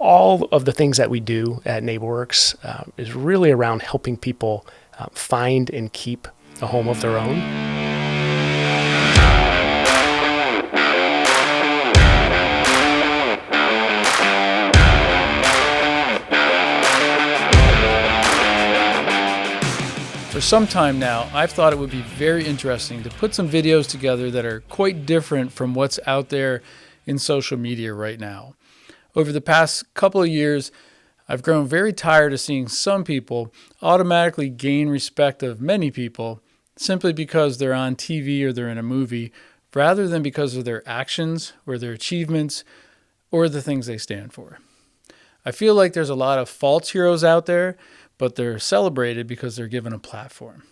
All of the things that we do at NeighborWorks is really around helping people find and keep a home of their own. For some time now, I've thought it would be very interesting to put some videos together that are quite different from what's out there in social media right now. Over the past couple of years, I've grown very tired of seeing some people automatically gain respect of many people simply because they're on TV or they're in a movie, rather than because of their actions or their achievements or the things they stand for. I feel like there's a lot of false heroes out there, but they're celebrated because they're given a platform.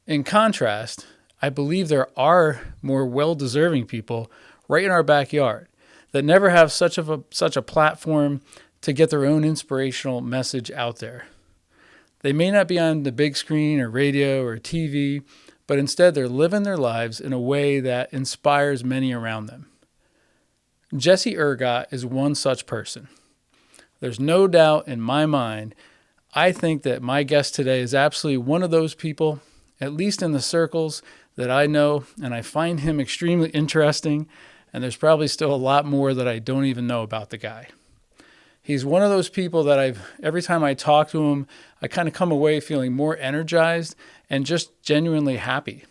In contrast, I believe there are more well-deserving people right in our backyard that never have such a platform to get their own inspirational message out there. They may not be on the big screen or radio or TV, but instead they're living their lives in a way that inspires many around them. Jesse Ergott is one such person. There's no doubt in my mind. I think that my guest today is absolutely one of those people, at least in the circles that I know, and I find him extremely interesting, and there's probably still a lot more that I don't even know about the guy. He's one of those people that every time I talk to him, I kind of come away feeling more energized and just genuinely happy.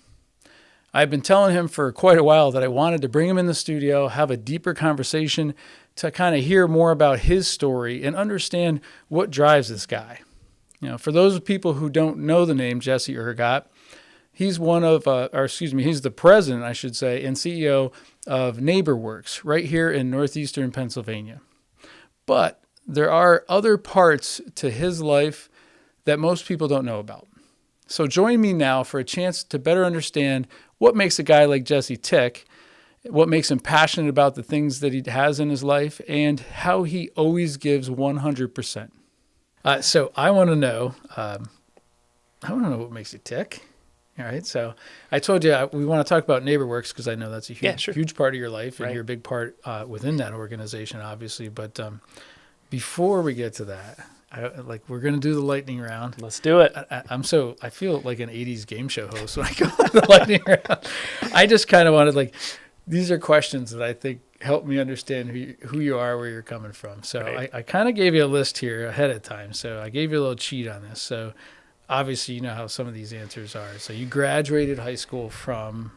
I've been telling him for quite a while that I wanted to bring him in the studio, have a deeper conversation to kind of hear more about his story and understand what drives this guy. You know, for those people who don't know the name Jesse Ergott, he's he's the president, I should say, and CEO of NeighborWorks right here in Northeastern Pennsylvania. But there are other parts to his life that most people don't know about. So join me now for a chance to better understand what makes a guy like Jesse tick, what makes him passionate about the things that he has in his life, and how he always gives 100%. So I want to know what makes you tick. All right. So I told you we want to talk about NeighborWorks because I know that's a huge part of your life, and you're a big part within that organization, obviously. But before we get to that, we're going to do the lightning round. Let's do it. I feel like an 80s game show host when I go on the lightning round. I just kind of wanted these are questions that I think help me understand who you are, where you're coming from. So right. I kind of gave you a list here ahead of time. So I gave you a little cheat on this. So obviously you know how some of these answers are. So you graduated high school from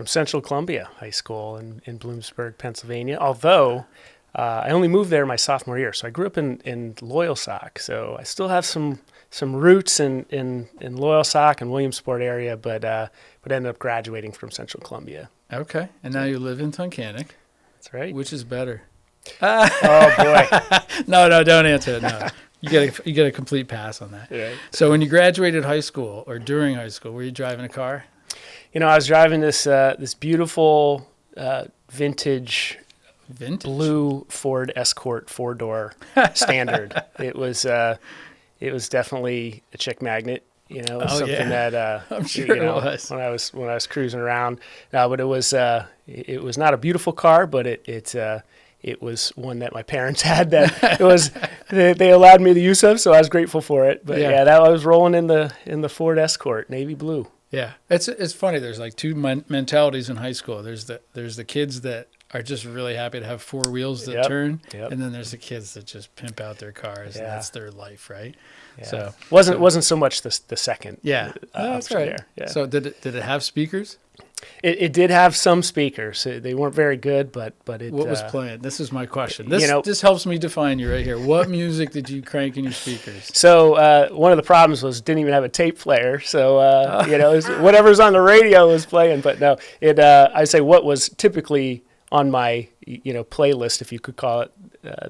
Central Columbia High School in Bloomsburg, Pennsylvania. Although I only moved there my sophomore year, so I grew up in Loyalsock. So I still have some roots in Loyalsock and Williamsport area, but ended up graduating from Central Columbia. Okay, and now you live in Tunkhannock. That's right. Which is better? Oh boy! No, don't answer it. No, you get a complete pass on that. Right. So when you graduated high school or during high school, were you driving a car? You know, I was driving this beautiful vintage blue Ford Escort 4-door Standard. It was definitely a chick magnet. You know, something that I'm sure it was when I was cruising around. But it was not a beautiful car, but it was one that my parents had that they allowed me the use of, so I was grateful for it. But that I was rolling in the Ford Escort, navy blue. Yeah, it's funny. There's like two mentalities in high school. There's the kids that are just really happy to have four wheels that turn, and then there's the kids that just pimp out their cars, and that's their life, right? Yeah. So wasn't so much the second. Yeah, that's right. There. Yeah. So did it have speakers? It did have some speakers. They weren't very good, but it. What was playing? This is my question. This helps me define you right here. What music did you crank in your speakers? So one of the problems was didn't even have a tape player. So whatever's on the radio was playing. But no, I'd say what was typically on my playlist, if you could call it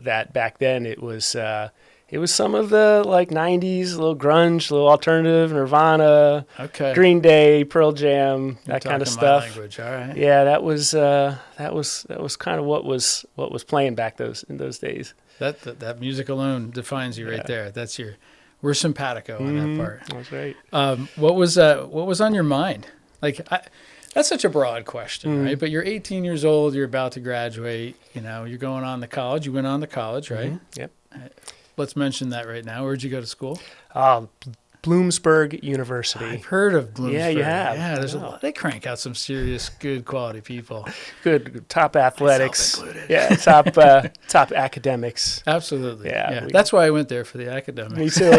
that back then, it was some of the like 90s, a little grunge, a little alternative, Nirvana, Green Day, Pearl Jam, that kind of stuff. My language, all right. Yeah, that was kind of what was playing back in those days. That music alone defines you right there. We're simpatico on that part. That's right. What was on your mind? Like That's such a broad question, right? But you're 18 years old. You're about to graduate. You're going on to college. You went on to college, right? Yep. Let's mention that right now. Where'd you go to school? Bloomsburg University. I've heard of Bloomsburg. Yeah, you have. Yeah, there's a lot. They crank out some serious, good quality people. Good, top athletics. Myself included. Yeah, top academics. Absolutely. Yeah, that's why I went there for the academics. Me too.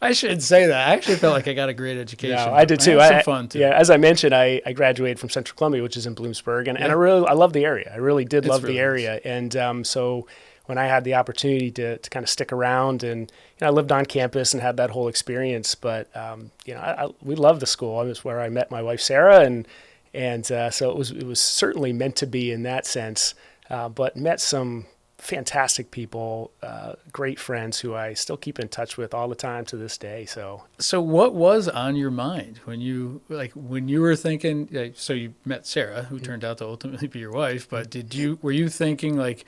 I should say that. I actually felt like I got a great education. No, I did too. I had some fun too. Yeah, as I mentioned, I graduated from Central Columbia, which is in Bloomsburg, and I love the area. I really did love the area, and so when I had the opportunity to kind of stick around, and I lived on campus and had that whole experience, but we loved the school. It was where I met my wife Sarah, and so it was certainly meant to be in that sense. But met some fantastic people, great friends who I still keep in touch with all the time to this day. So what was on your mind when you were thinking? So you met Sarah, who turned out to ultimately be your wife. But were you thinking like,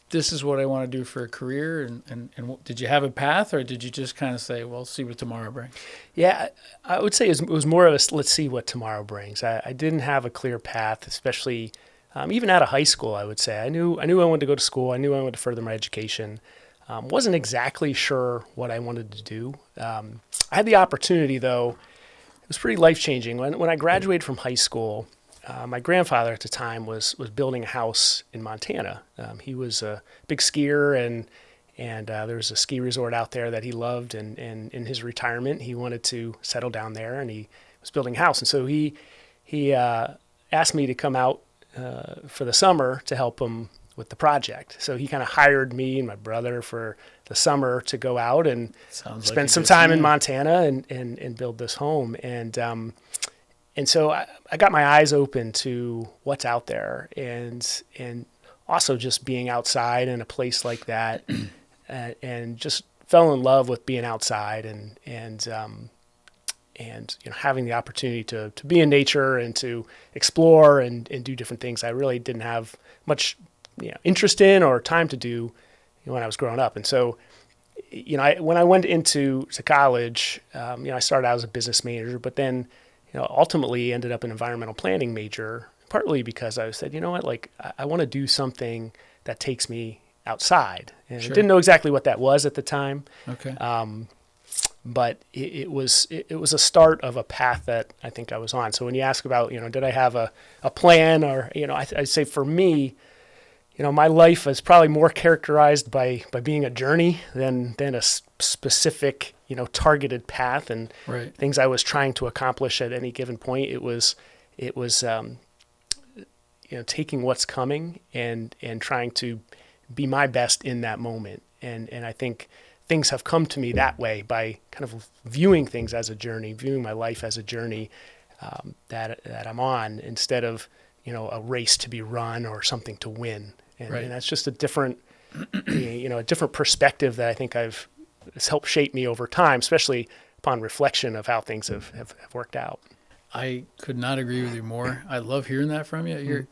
this is what I want to do for a career? And did you have a path, or did you just kind of say, well, see what tomorrow brings? Yeah, I would say it was more of a let's see what tomorrow brings. I didn't have a clear path, especially even out of high school. I would say I knew I wanted to go to school. I knew I wanted to further my education. Wasn't exactly sure what I wanted to do. I had the opportunity, though. It was pretty life-changing. When I graduated from high school, my grandfather at the time was building a house in Montana. He was a big skier, and there was a ski resort out there that he loved. And in his retirement, he wanted to settle down there, and he was building a house. And so he asked me to come out for the summer to help him with the project. So he kind of hired me and my brother for the summer to go out and spend some time in Montana and build this home. And so I got my eyes open to what's out there, and also just being outside in a place like that, and just fell in love with being outside and having the opportunity to be in nature and to explore and do different things I really didn't have much interest in or time to do when I was growing up. And so when I went into college, I started out as a business major, but then ultimately ended up an environmental planning major, partly because I said, I want to do something that takes me outside. And I didn't know exactly what that was at the time. Okay. But it was a start of a path that I think I was on. So when you ask about, did I have a plan, or, I'd say for me, my life is probably more characterized by being a journey than a specific, targeted path and things I was trying to accomplish at any given point. It was taking what's coming and trying to be my best in that moment. And I think things have come to me that way by kind of viewing things as a journey, viewing my life as a journey that I'm on, instead of, a race to be run or something to win. And that's just a different, a different perspective that I think it's helped shape me over time, especially upon reflection of how things have worked out. I could not agree with you more. I love hearing that from you.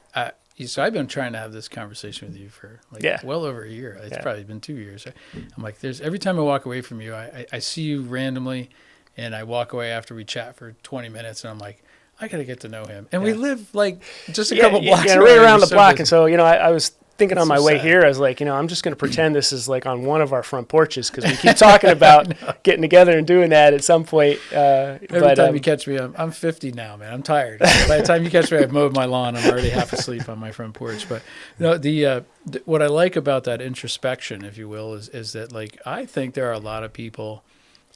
So I've been trying to have this conversation with you for well over a year. It's probably been 2 years. I'm like, every time I walk away from you, I see you randomly, and I walk away after we chat for 20 minutes, and I'm like, I got to get to know him. And we live like just a couple blocks right around the block. And so, I was thinking on my way here, I was like, I'm just going to pretend this is like on one of our front porches, because we keep talking about getting together and doing that at some point. Every time you catch me, I'm 50 now, man. I'm tired. By the time you catch me, I've mowed my lawn. I'm already half asleep on my front porch. But what I like about that introspection, if you will, is that, like, I think there are a lot of people,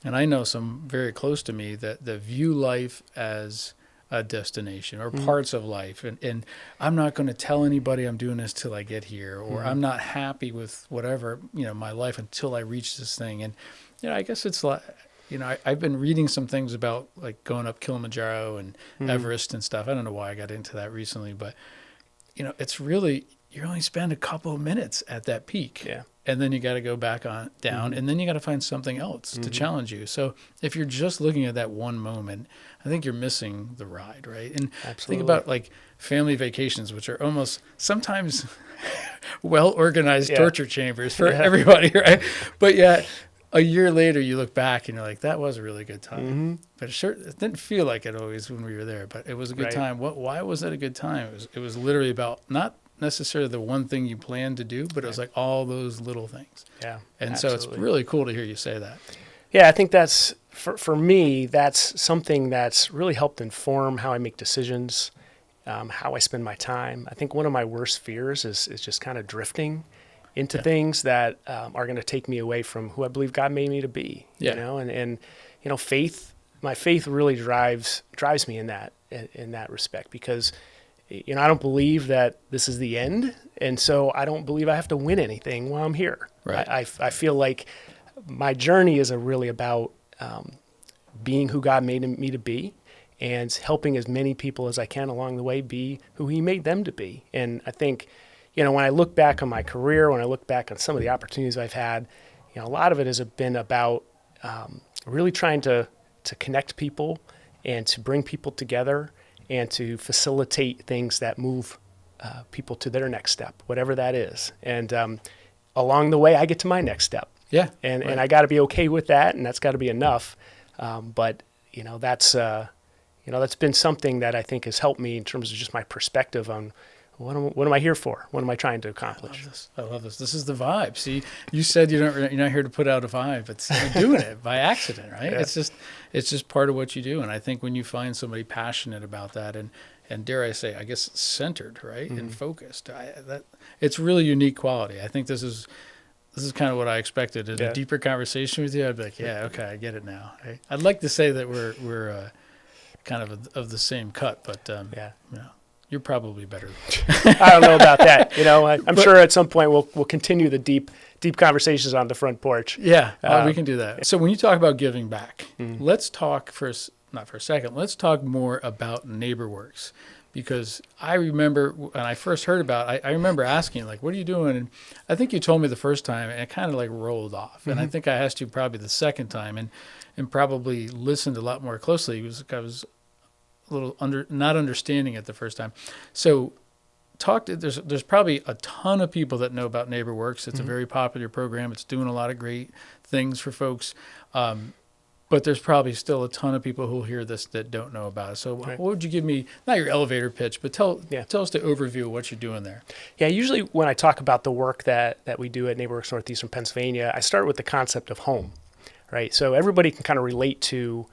and I know some very close to me, that view life as a destination or parts of life. And I'm not going to tell anybody I'm doing this till I get here, or I'm not happy with whatever, my life until I reach this thing. And, I guess it's like, I've been reading some things about like going up Kilimanjaro and Everest and stuff. I don't know why I got into that recently, but, it's really, you only spend a couple of minutes at that peak. Yeah. And then you got to go back on down, and then you got to find something else to challenge you. So if you're just looking at that one moment, I think you're missing the ride, right? And think about like family vacations, which are almost sometimes well-organized torture chambers for everybody, right? But yet a year later, you look back and you're like, that was a really good time. But it didn't feel like it always when we were there, but it was a good time. Why was that a good time? It was literally about not necessarily the one thing you planned to do, but it was like all those little things. Yeah. And absolutely. so it's really cool to hear you say that. Yeah, I think that's, for me, that's something that's really helped inform how I make decisions, how I spend my time. I think one of my worst fears is just kind of drifting into things that are going to take me away from who I believe God made me to be. You know, and you know, my faith really drives me in that respect, because you know, I don't believe that this is the end, and so I don't believe I have to win anything while I'm here. Right. I feel like my journey is really about being who God made me to be, and helping as many people as I can along the way be who He made them to be. And I think, you know, when I look back on my career, when I look back on some of the opportunities I've had, you know, a lot of it has been about really trying to connect people and to bring people together and to facilitate things that move people to their next step, whatever that is. And along the way, I get to my next step. Yeah. And I got to be okay with that, and that's got to be enough. But you know, that's been something that I think has helped me in terms of just my perspective on what am I here for? What am I trying to accomplish? I love this. This is the vibe. See, you said you're not here to put out a vibe. You're doing it by accident, right? Yeah. It's just part of what you do. And I think when you find somebody passionate about that and dare I say, I guess centered, right, and focused, it's really unique quality. I think this is kind of what I expected. In a deeper conversation with you, I'd be like, yeah, okay, I get it now. I'd like to say that we're kind of the same cut, but you're probably better. I don't know about that. You know, I'm sure at some point we'll continue the deep conversations on the front porch. Yeah, we can do that. So when you talk about giving back, let's talk let's talk more about NeighborWorks. Because I remember when I first heard about it, I remember asking, like, what are you doing? And I think you told me the first time, and it kind of like rolled off. And I think I asked you probably the second time and probably listened a lot more closely. I was a little not understanding it the first time. So there's probably a ton of people that know about NeighborWorks. It's a very popular program. It's doing a lot of great things for folks. But there's probably still a ton of people who'll hear this that don't know about it. So what would you give me, not your elevator pitch, but tell us the overview of what you're doing there. Yeah, usually when I talk about the work that we do at NeighborWorks Northeastern Pennsylvania, I start with the concept of home, right? So everybody can kind of relate to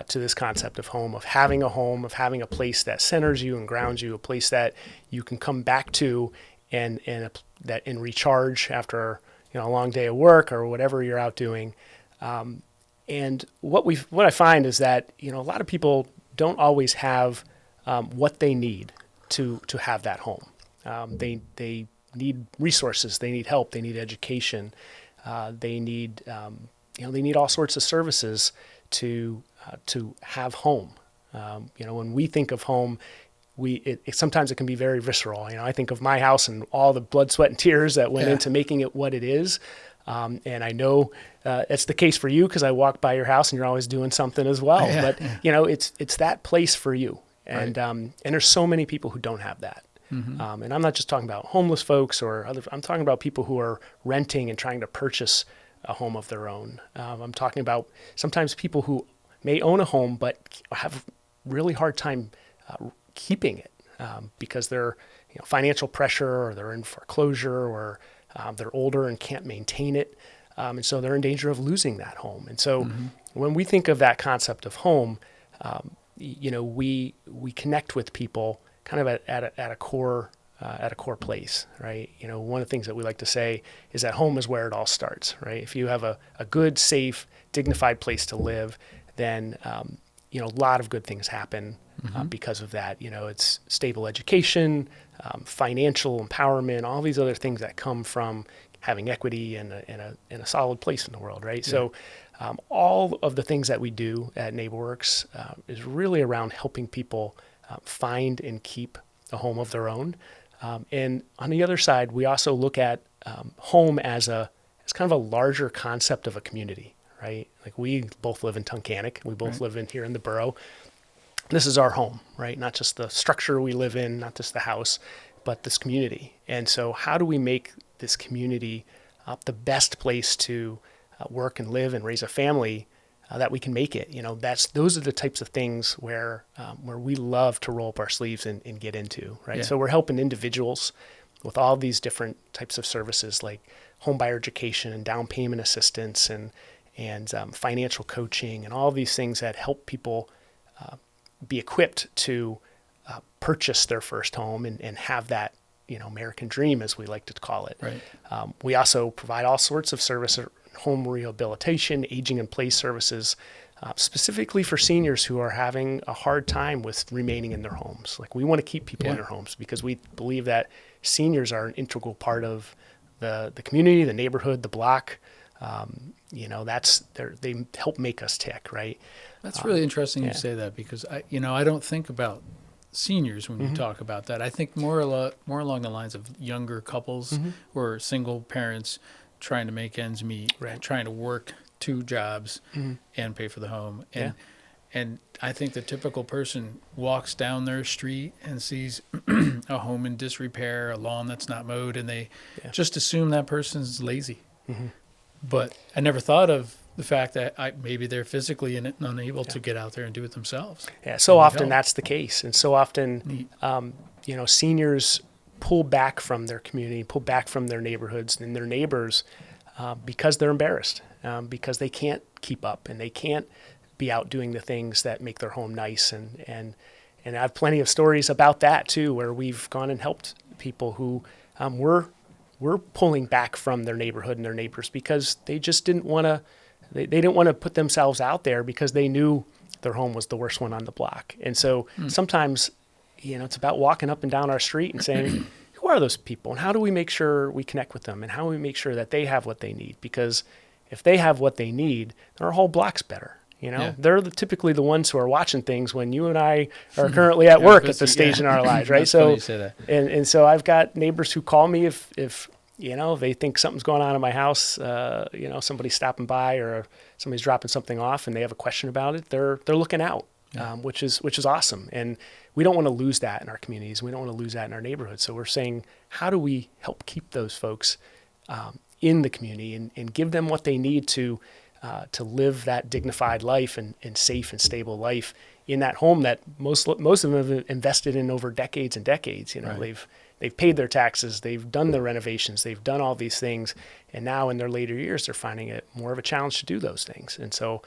this concept of home, of having a place that centers you and grounds you, a place that you can come back to and recharge after, you know, a long day of work or whatever you're out doing. And what I find is that, you know, a lot of people don't always have what they need to have that home. They need resources, they need help, they need education, they need all sorts of services to have home. You know, when we think of home, sometimes it can be very visceral. You know, I think of my house and all the blood, sweat, and tears that went into making it what it is. And I know it's the case for you because I walk by your house and you're always doing something as well. But you know, it's that place for you, and there's so many people who don't have that. And I'm not just talking about homeless folks or other. I'm talking about people who are renting and trying to purchase a home of their own. I'm talking about sometimes people who may own a home but have really hard time keeping it because they're financial pressure, or they're in foreclosure, or they're older and can't maintain it. And so they're in danger of losing that home. And so when we think of that concept of home, we connect with people kind of at a core place, right? You know, one of the things that we like to say is that home is where it all starts, right? If you have a good, safe, dignified place to live, then a lot of good things happen because of that. You know, it's stable education, financial empowerment, all these other things that come from having equity and a solid place in the world, right? Yeah. So all of the things that we do at NeighborWorks is really around helping people find and keep a home of their own. And on the other side, we also look at home as kind of a larger concept of a community, right? Like, we both live in Tunkhannock. We both live in here in the borough. This is our home, right? Not just the structure we live in, not just the house, but this community. And so how do we make this community the best place to work and live and raise a family, that we can make it. Those are the types of things where we love to roll up our sleeves and get into, right? Yeah. So we're helping individuals with all these different types of services like home buyer education and down payment assistance and financial coaching and all these things that help people be equipped to purchase their first home and have that American dream, as we like to call it. Right. We also provide all sorts of services, home rehabilitation, aging in place services, specifically for seniors who are having a hard time with remaining in their homes. Like, we want to keep people in their homes because we believe that seniors are an integral part of the community, the neighborhood, the block. They help make us tick, right? That's really interesting you say that, because I don't think about seniors when you talk about that. I think more along the lines of younger couples or single parents trying to make ends meet, trying to work 2 jobs and pay for the home. And I think the typical person walks down their street and sees a home in disrepair, a lawn that's not mowed, and they just assume that person's lazy. But I never thought of the fact that maybe they're physically unable to get out there and do it themselves. Yeah, so often that's the case. And so often, seniors pull back from their community, pull back from their neighborhoods and their neighbors because they're embarrassed, because they can't keep up and they can't be out doing the things that make their home nice. And I have plenty of stories about that too, where we've gone and helped people who were pulling back from their neighborhood and their neighbors because they just didn't want to. They didn't want to put themselves out there because they knew their home was the worst one on the block. And so sometimes, it's about walking up and down our street and saying, who are those people? And how do we make sure we connect with them? And how do we make sure that they have what they need? Because if they have what they need, then our whole block's better. They're typically the ones who are watching things when you and I are currently at work at the stage in our lives, right? So, funny you say that. And so I've got neighbors who call me if they think something's going on in my house, somebody's stopping by or somebody's dropping something off and they have a question about it, they're looking out, which is awesome. And we don't want to lose that in our communities. We don't want to lose that in our neighborhoods. So we're saying, how do we help keep those folks in the community and give them what they need to live that dignified life and safe and stable life in that home that most of them have invested in over decades and decades. They've paid their taxes, they've done the renovations, they've done all these things, and now in their later years, they're finding it more of a challenge to do those things. And so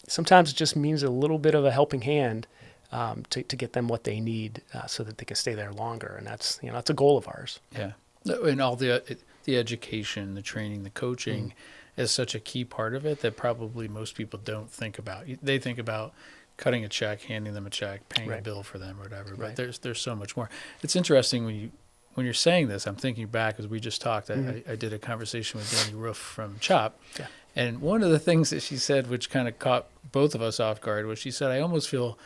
sometimes it just means a little bit of a helping hand to get them what they need so that they can stay there longer. And that's a goal of ours. Yeah, and all the education, the training, the coaching is such a key part of it that probably most people don't think about. They think about cutting a check, handing them a check, paying a bill for them or whatever. But there's so much more. It's interesting when you're saying this, I'm thinking back, as we just talked, I did a conversation with Danny Roof from CHOP. Yeah. And one of the things that she said, which kind of caught both of us off guard, was she said, I almost feel,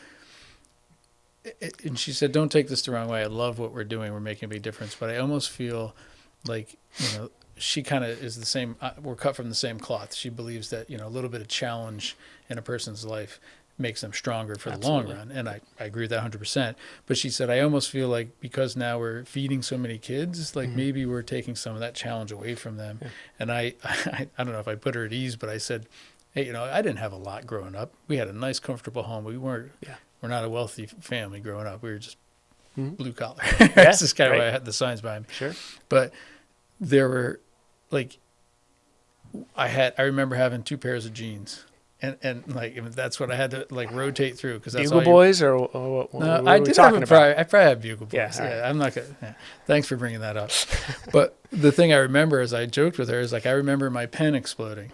and she said, don't take this the wrong way. I love what we're doing. We're making a big difference. But I almost feel like, she kind of is the same. We're cut from the same cloth. She believes that, a little bit of challenge in a person's life makes them stronger for the long run. And I agree with that 100%. But she said, I almost feel like because now we're feeding so many kids, like maybe we're taking some of that challenge away from them. Yeah. And I don't know if I put her at ease, but I said, hey, I didn't have a lot growing up. We had a nice, comfortable home. We're not a wealthy family growing up. We were just blue collar. That's just kind of why I had the signs behind me. Sure. But there were I remember having 2 pairs of jeans. And that's what I had to rotate through because that's Bugle Boys or what no, are I we did talking have about? I probably had Bugle Boys. Yeah, right. I'm not gonna. Yeah. Thanks for bringing that up. But the thing I remember, as I joked with her, is I remember my pen exploding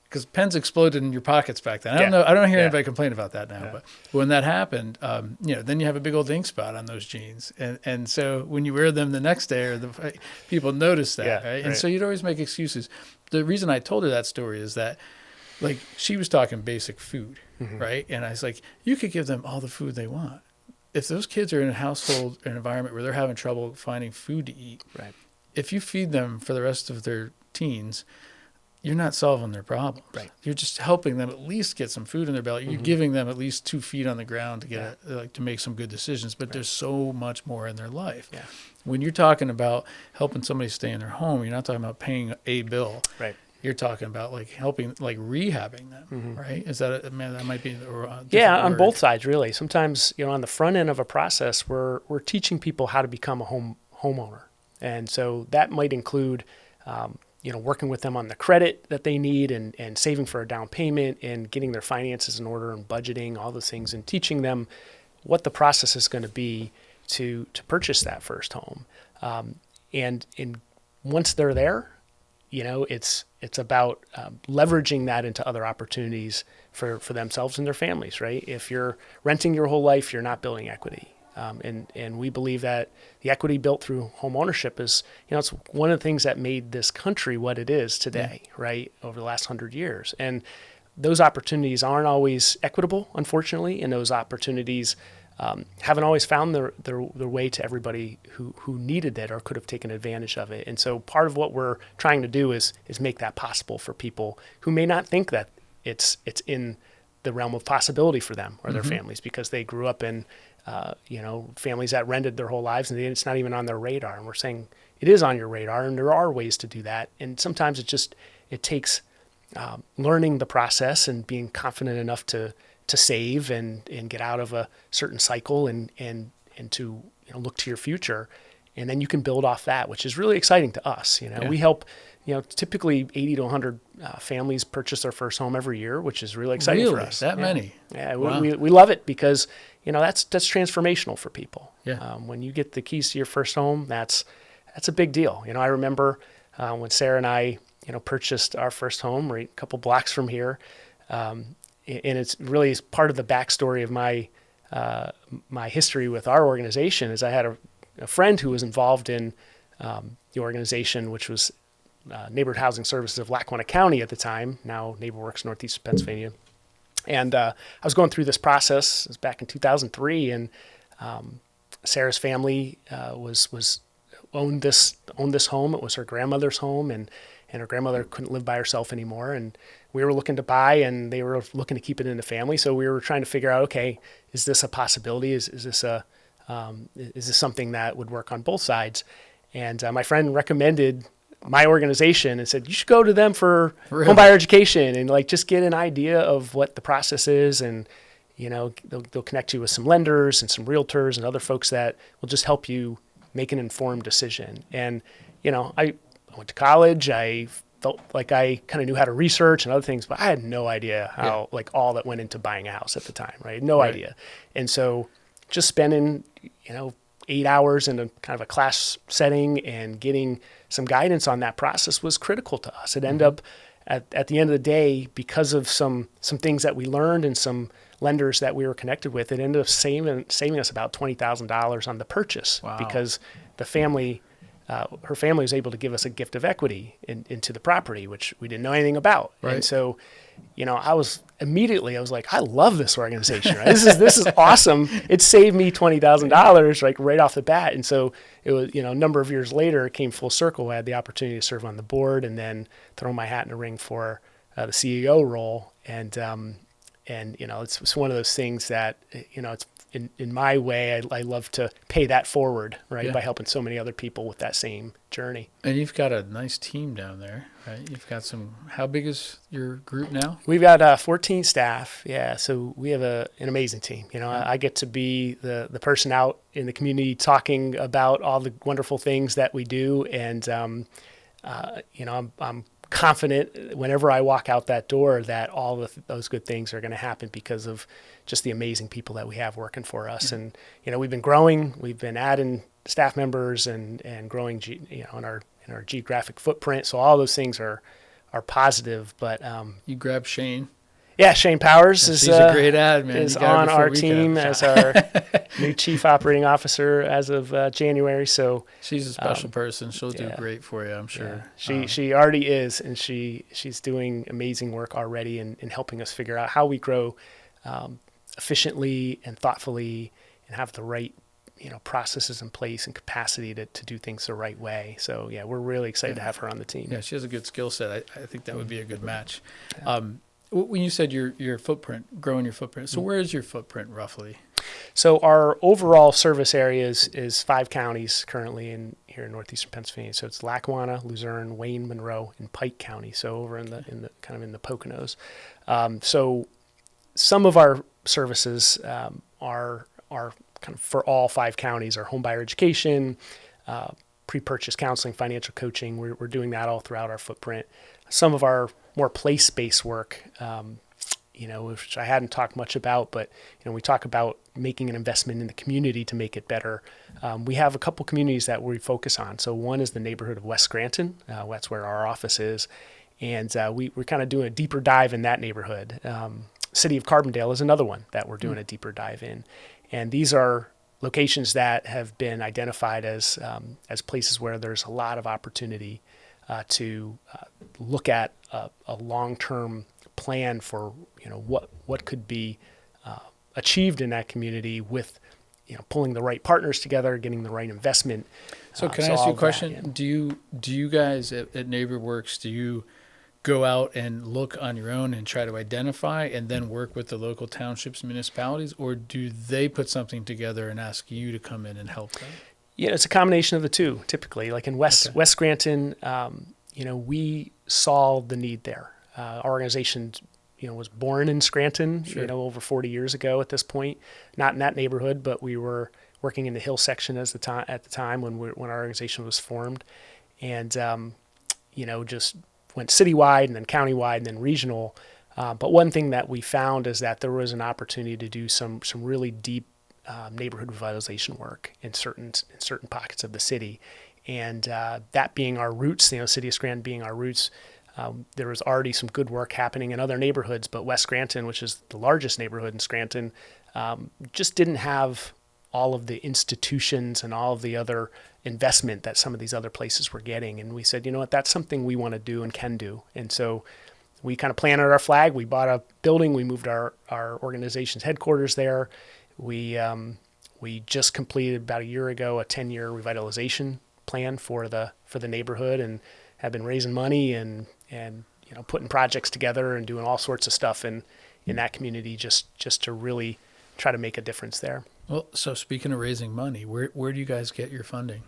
because pens exploded in your pockets back then. I don't hear anybody complain about that now. Yeah. But when that happened, then you have a big old ink spot on those jeans, and so when you wear them the next day, or people notice that, right? And so you'd always make excuses. The reason I told her that story is that. She was talking basic food, right? And I was like, you could give them all the food they want. If those kids are in a household, an environment where they're having trouble finding food to eat, right? If you feed them for the rest of their teens, you're not solving their problems. Right. You're just helping them at least get some food in their belly. You're giving them at least 2 feet on the ground to get to make some good decisions. But there's so much more in their life. Yeah. When you're talking about helping somebody stay in their home, you're not talking about paying a bill. Right. You're talking about like helping, like rehabbing them, right? Is that that might be a Yeah, on word. both sides, really. Sometimes, on the front end of a process, we're teaching people how to become a homeowner, and so that might include, working with them on the credit that they need, and saving for a down payment, and getting their finances in order, and budgeting, all those things, and teaching them what the process is going to be to purchase that first home, and once they're there, it's about leveraging that into other opportunities for themselves and their families, right? If you're renting your whole life, you're not building equity. And we believe that the equity built through home ownership is, it's one of the things that made this country what it is today, right, over the last 100 years. And those opportunities aren't always equitable, unfortunately, and those opportunities haven't always found their way to everybody who needed it or could have taken advantage of it. And so part of what we're trying to do is make that possible for people who may not think that it's in the realm of possibility for them or their families, because they grew up in families that rented their whole lives, and it's not even on their radar. And we're saying it is on your radar, and there are ways to do that. And sometimes it takes learning the process and being confident enough to save and get out of a certain cycle and to look to your future, and then you can build off that, which is really exciting to us. We help typically 80 to 100 families purchase their first home every year, which is really exciting for us. That many? Yeah, Wow. we love it because that's transformational for people. Yeah. When you get the keys to your first home, that's a big deal. I remember when Sarah and I purchased our first home right a couple blocks from here. And it's really part of the backstory of my my history with our organization. Is I had a friend who was involved in the organization, which was Neighborhood Housing Services of Lackawanna County at the time, now NeighborWorks Northeastern Pennsylvania. And I was going through this process. It was back in 2003, and Sarah's family owned this home. It was her grandmother's home, and her grandmother couldn't live by herself anymore. And we were looking to buy, and they were looking to keep it in the family. So we were trying to figure out, okay, is this a possibility? Is this something that would work on both sides? And my friend recommended my organization and said, you should go to them for home buyer education and just get an idea of what the process is. And, they'll connect you with some lenders and some realtors and other folks that will just help you make an informed decision. And, I went to college. I felt like I kind of knew how to research and other things, but I had no idea how, all that went into buying a house at the time, right? No idea. And so just spending, 8 hours in a kind of a class setting and getting some guidance on that process was critical to us. It ended up at the end of the day, because of some things that we learned and some lenders that we were connected with, it ended up saving us about $20,000 on the purchase. Wow. Because the family, her family was able to give us a gift of equity into the property, which we didn't know anything about. Right. And so, I was like, I love this organization. Right? This is awesome. It saved me $20,000 right off the bat. And so it was, a number of years later, it came full circle. I had the opportunity to serve on the board and then throw my hat in the ring for the CEO role. And it's one of those things that, it's in my way, I love to pay that forward, right, by helping so many other people with that same journey. And you've got a nice team down there, right? You've got how big is your group now? We've got 14 staff, so we have an amazing team. I get to be the person out in the community talking about all the wonderful things that we do, and I'm confident whenever I walk out that door that all of those good things are going to happen because of just the amazing people that we have working for us. And, we've been growing, we've been adding staff members and growing, in our geographic footprint. So all those things are positive, but, you grab Shane. Yeah, Shane Powers she's a great ad, man. is on our team as our new chief operating officer as of January. So she's a special person. She'll do great for you, I'm sure. Yeah. She already is, and she's doing amazing work already in helping us figure out how we grow efficiently and thoughtfully and have the right processes in place and capacity to do things the right way. So we're really excited to have her on the team. Yeah, she has a good skill set. I think that would be a good match. When you said your footprint, growing your footprint, so where is your footprint roughly? So our overall service area is 5 counties currently here in northeastern Pennsylvania. So it's Lackawanna, Luzerne, Wayne, Monroe, and Pike County. So over in the kind of in the Poconos. So some of our services are kind of for all 5 counties: are home buyer education, pre-purchase counseling, financial coaching. We're doing that all throughout our footprint. Some of our more place-based work, which I hadn't talked much about, but we talk about making an investment in the community to make it better. We have a couple communities that we focus on. So one is the neighborhood of West Scranton. That's where our office is, and we're kind of doing a deeper dive in that neighborhood. City of Carbondale is another one that we're doing a deeper dive in, and these are locations that have been identified as places where there's a lot of opportunity to look at a long-term plan for what could be achieved in that community with pulling the right partners together, getting the right investment. So can I ask you a question? Do you guys at NeighborWorks, do you go out and look on your own and try to identify and then work with the local townships, municipalities, or do they put something together and ask you to come in and help them? Yeah, it's a combination of the two. Typically, like in West Scranton, we saw the need there. Our organization, was born in Scranton, Sure. Over 40 years ago at this point. Not in that neighborhood, but we were working in the Hill section at the time when our organization was formed, and just went citywide and then countywide and then regional. But one thing that we found is that there was an opportunity to do some really deep neighborhood revitalization work in certain pockets of the city, and that being our roots, City of Scranton being our roots. There was already some good work happening in other neighborhoods, but West Scranton, which is the largest neighborhood in Scranton, just didn't have all of the institutions and all of the other investment that some of these other places were getting. And we said, that's something we want to do and can do. And so we kind of planted our flag. We bought a building. We moved our organization's headquarters there. We just completed about a year ago a 10-year revitalization plan for the neighborhood, and have been raising money and putting projects together and doing all sorts of stuff in that community just to really try to make a difference there. Well, so speaking of raising money, where do you guys get your funding?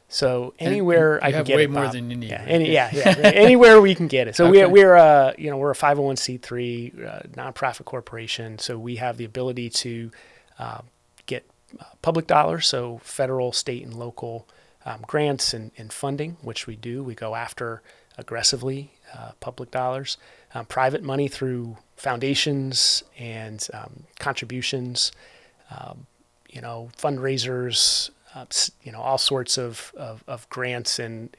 So anywhere I can get it, way more Bob. than you need. Yeah, right? anywhere we can get it. So Okay. we're a 501c3 nonprofit corporation. So we have the ability to get public dollars, so federal, state, and local grants and funding, which we do. We go after aggressively public dollars, private money through foundations and contributions, fundraisers, all sorts of grants and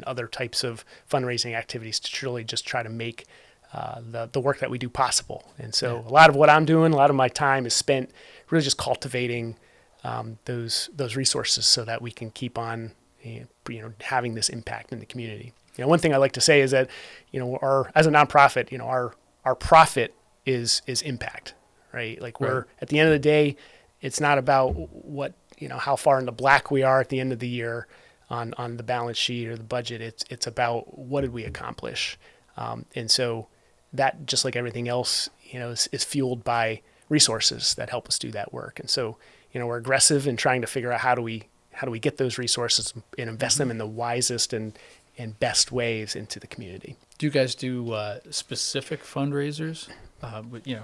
other types of fundraising activities to truly just try to make the work that we do possible. And so a lot of what I'm doing, a lot of my time is spent really just cultivating those resources so that we can keep on having this impact in the community. One thing I like to say is that as a nonprofit, our profit is impact, right? Like we're at the end of the day, it's not about what how far in the black we are at the end of the year on the balance sheet or the budget. It's about what did we accomplish, and so that, just like everything else, is fueled by resources that help us do that work. And so we're aggressive in trying to figure out how do we get those resources and invest them in the wisest and best ways into the community. Do you guys do specific fundraisers,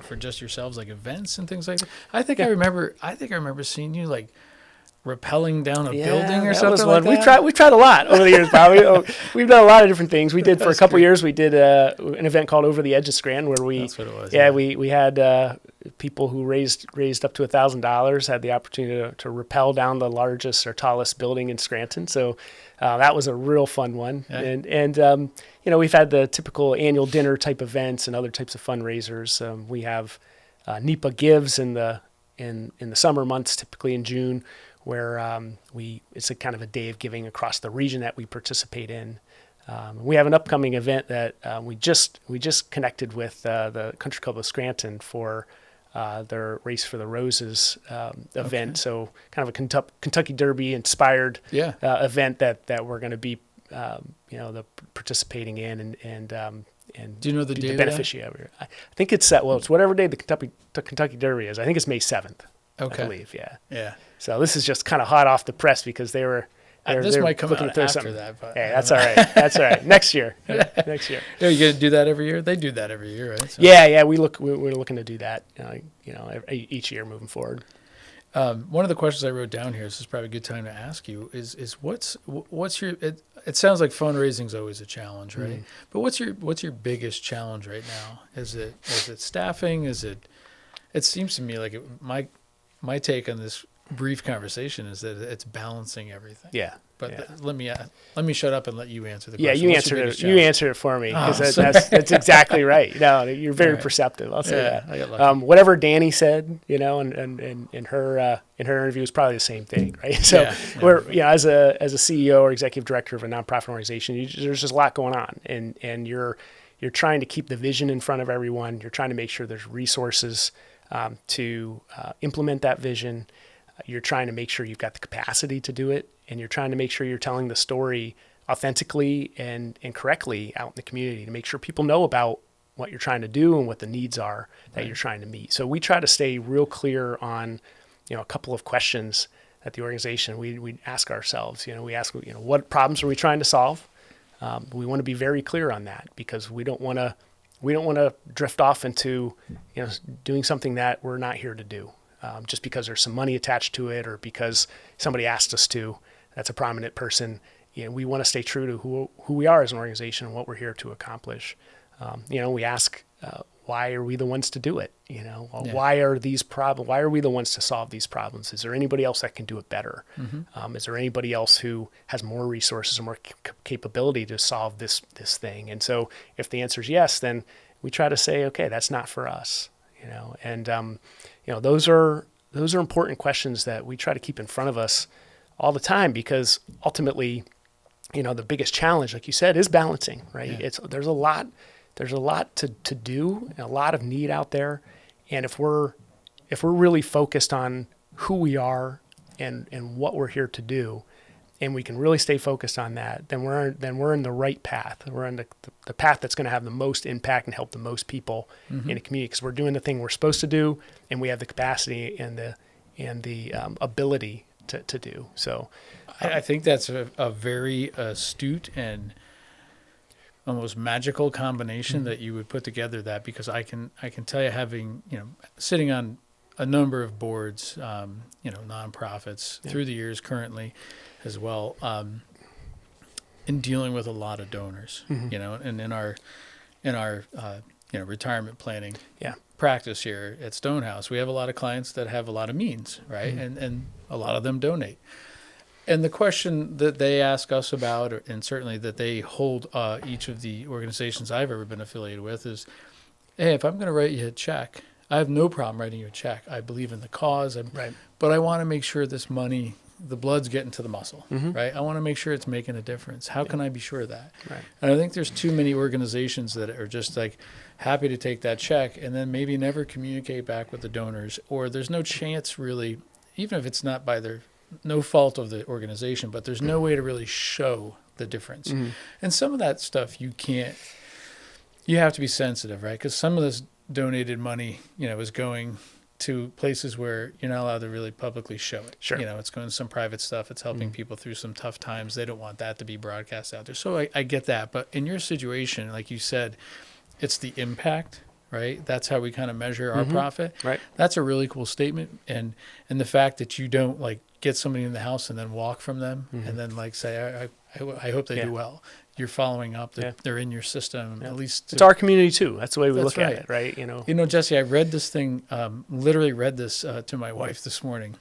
for just yourselves, like events and things like that? I think I remember seeing you like rappelling down a building or something like that. We've tried a lot over the years, Bob. We've done a lot of different things. We did for a couple years. We did an event called Over the Edge of Scranton, where we That's what it was, we had people who raised up to $1,000 had the opportunity to rappel down the largest or tallest building in Scranton. So that was a real fun one. Yeah. And we've had the typical annual dinner type events and other types of fundraisers. We have NEPA Gives in the summer months, typically in June, where it's a kind of a day of giving across the region that we participate in. We have an upcoming event that we just connected with the Country Club of Scranton for their Race for the Roses event. Okay. So kind of a Kentucky Derby inspired event that we're going to be participating in and do you know the date? The beneficiary. I think it's it's whatever day the Kentucky Derby is. I think it's May 7th. Okay. I believe. Yeah. Yeah. So this is just kind of hot off the press because This might come looking out through after something. that, but Hey, that's all right. That's all right. Next year. Next year. Yeah, you gonna do that every year? They do that every year, right? So, Yeah. We're looking to do that. Each year moving forward. one of the questions I wrote down here, this is probably a good time to ask you, is what's your it sounds like fundraising is always a challenge, right? But what's your biggest challenge right now? Is it staffing? It seems to me like my take on this brief conversation is that it's balancing everything. Yeah. But let me shut up and let you answer the Yeah, question. you answered it for me because that's exactly right. No, you're very perceptive. I'll say that. I got lucky. Whatever Danny said, and in her interview was probably the same thing, right? So we're as a CEO or executive director of a nonprofit organization, there's just a lot going on, and you're trying to keep the vision in front of everyone. You're trying to make sure there's resources to implement that vision. You're trying to make sure you've got the capacity to do it, and you're trying to make sure you're telling the story authentically and correctly out in the community to make sure people know about what you're trying to do and what the needs are that you're trying to meet. So we try to stay real clear on, a couple of questions at the organization. We ask ourselves, we ask, what problems are we trying to solve? We want to be very clear on that because we don't want to drift off into, doing something that we're not here to do. Just because there's some money attached to it or because somebody asked us to, that's a prominent person. We want to stay true to who we are as an organization and what we're here to accomplish. We ask, why are we the ones to do it? Why are these problems? Why are we the ones to solve these problems? Is there anybody else that can do it better? Is there anybody else who has more resources and more capability to solve this thing? And so if the answer is yes, then we try to say, okay, that's not for us. Those are important questions that we try to keep in front of us all the time because ultimately, the biggest challenge, like you said, is balancing, right? Yeah. There's a lot to do and a lot of need out there. And if we're really focused on who we are and what we're here to do, and we can really stay focused on that, then we're in the right path. We're in the path that's going to have the most impact and help the most people in a community because we're doing the thing we're supposed to do, and we have the capacity and the ability to do. So, I think that's a very astute and almost magical combination that you would put together. That because I can tell you, having sitting on a number of boards, nonprofits through the years currently as well, in dealing with a lot of donors, and in our retirement planning practice here at Stonehouse, we have a lot of clients that have a lot of means, right? And a lot of them donate. And the question that they ask us about, and certainly that they hold each of the organizations I've ever been affiliated with is, hey, if I'm going to write you a check, I have no problem writing you a check. I believe in the cause, but I want to make sure this money, the blood's getting to the muscle, right? I want to make sure it's making a difference. How can I be sure of that? Right. And I think there's too many organizations that are just like happy to take that check and then maybe never communicate back with the donors, or there's no chance really, even if it's not by no fault of the organization, but there's no way to really show the difference. And some of that stuff you have to be sensitive, right? Because some of this donated money, is going to places where you're not allowed to really publicly show it. Sure. It's going to some private stuff. It's helping people through some tough times. They don't want that to be broadcast out there. So I get that. But in your situation, like you said, it's the impact, right? That's how we kind of measure our profit. Right. That's a really cool statement. And the fact that you don't like get somebody in the house and then walk from them and then like say, I hope they do well. You're following up. They're in your system. At least it's our community too. That's the way we look at it, right? Jesse, I read this thing, literally read this to my wife this morning.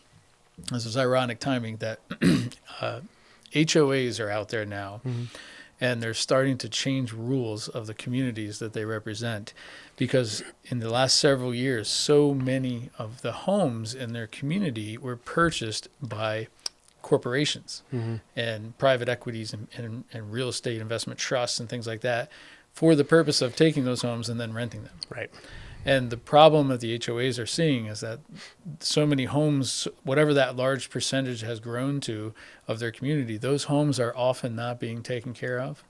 This was ironic timing that HOAs are out there now, and they're starting to change rules of the communities that they represent, because in the last several years, so many of the homes in their community were purchased by corporations and private equities and real estate investment trusts and things like that for the purpose of taking those homes and then renting them. Right. And the problem that the HOAs are seeing is that so many homes, whatever that large percentage has grown to of their community, those homes are often not being taken care of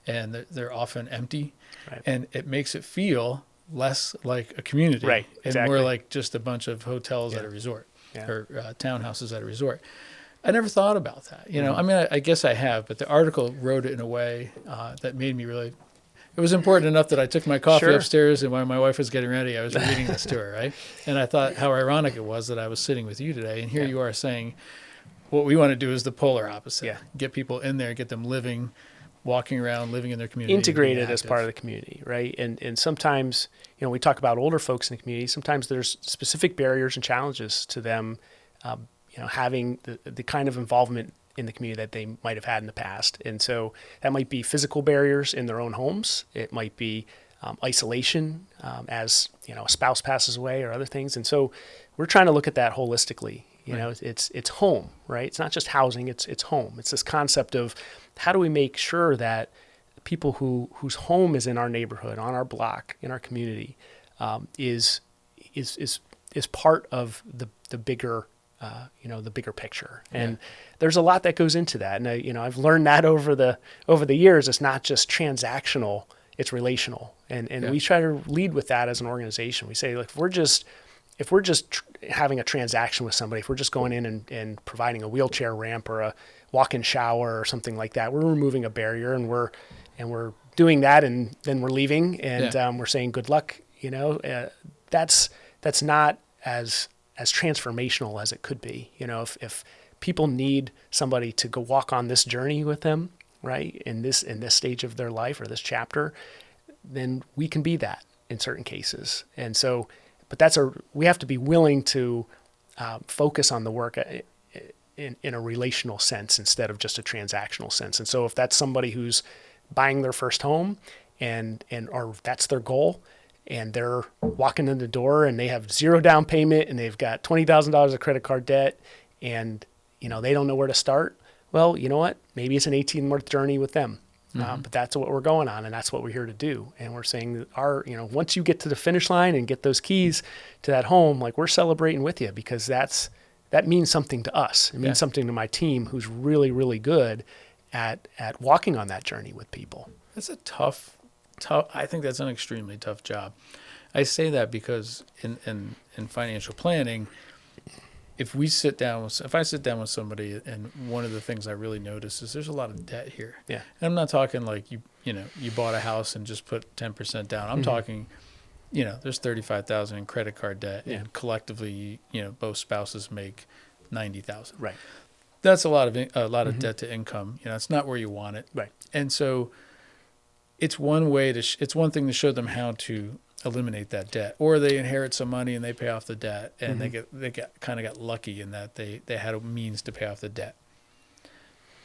and they're often empty. Right. And it makes it feel less like a community and more like just a bunch of hotels at a resort. or townhouses at a resort. I never thought about that. I mean, I guess I have, but the article wrote it in a way that made me really. It was important enough that I took my coffee upstairs, and while my wife was getting ready, I was reading this to her, right? And I thought how ironic it was that I was sitting with you today, and here you are saying, what we want to do is the polar opposite. Yeah. Get people in there, get them living, walking around, living in their community. Integrated as part of the community, right? And sometimes, we talk about older folks in the community. Sometimes there's specific barriers and challenges to them, having the kind of involvement in the community that they might have had in the past. And so that might be physical barriers in their own homes. It might be isolation as, a spouse passes away or other things. And so we're trying to look at that holistically. It's home, right? It's not just housing, it's home. It's this concept of how do we make sure that people whose home is in our neighborhood, on our block, in our community, is part of the bigger the bigger picture. And there's a lot that goes into that. And I've learned that over the years. It's not just transactional, it's relational. And we try to lead with that as an organization. We say, like, if we're just having a transaction with somebody, if we're just going in and providing a wheelchair ramp or a walk-in shower or something like that, we're removing a barrier, and we're doing that, and then we're leaving, and we're saying good luck. That's not as transformational as it could be. If people need somebody to go walk on this journey with them, right, in this stage of their life or this chapter, then we can be that in certain cases. And so, but we have to be willing to focus on the work in a relational sense instead of just a transactional sense. And so if that's somebody who's buying their first home or that's their goal, and they're walking in the door and they have zero down payment and they've got $20,000 of credit card debt, and they don't know where to start, well, you know what? Maybe it's an 18-month journey with them. But that's what we're going on, and that's what we're here to do. And we're saying that once you get to the finish line and get those keys to that home, like, we're celebrating with you, because that means something to us. It means something to my team, who's really, really good at walking on that journey with people. That's a tough. I think that's an extremely tough job. I say that because in financial planning, if I sit down with somebody, and one of the things I really notice is there's a lot of debt here. Yeah. And I'm not talking like you bought a house and just put 10% down. I'm talking, there's $35,000 in credit card debt, and collectively, both spouses make $90,000. Right. That's a lot of debt to income. It's not where you want it. Right. And so it's one way it's one thing to show them how to eliminate that debt, or they inherit some money and they pay off the debt, and they got lucky in that they had a means to pay off the debt.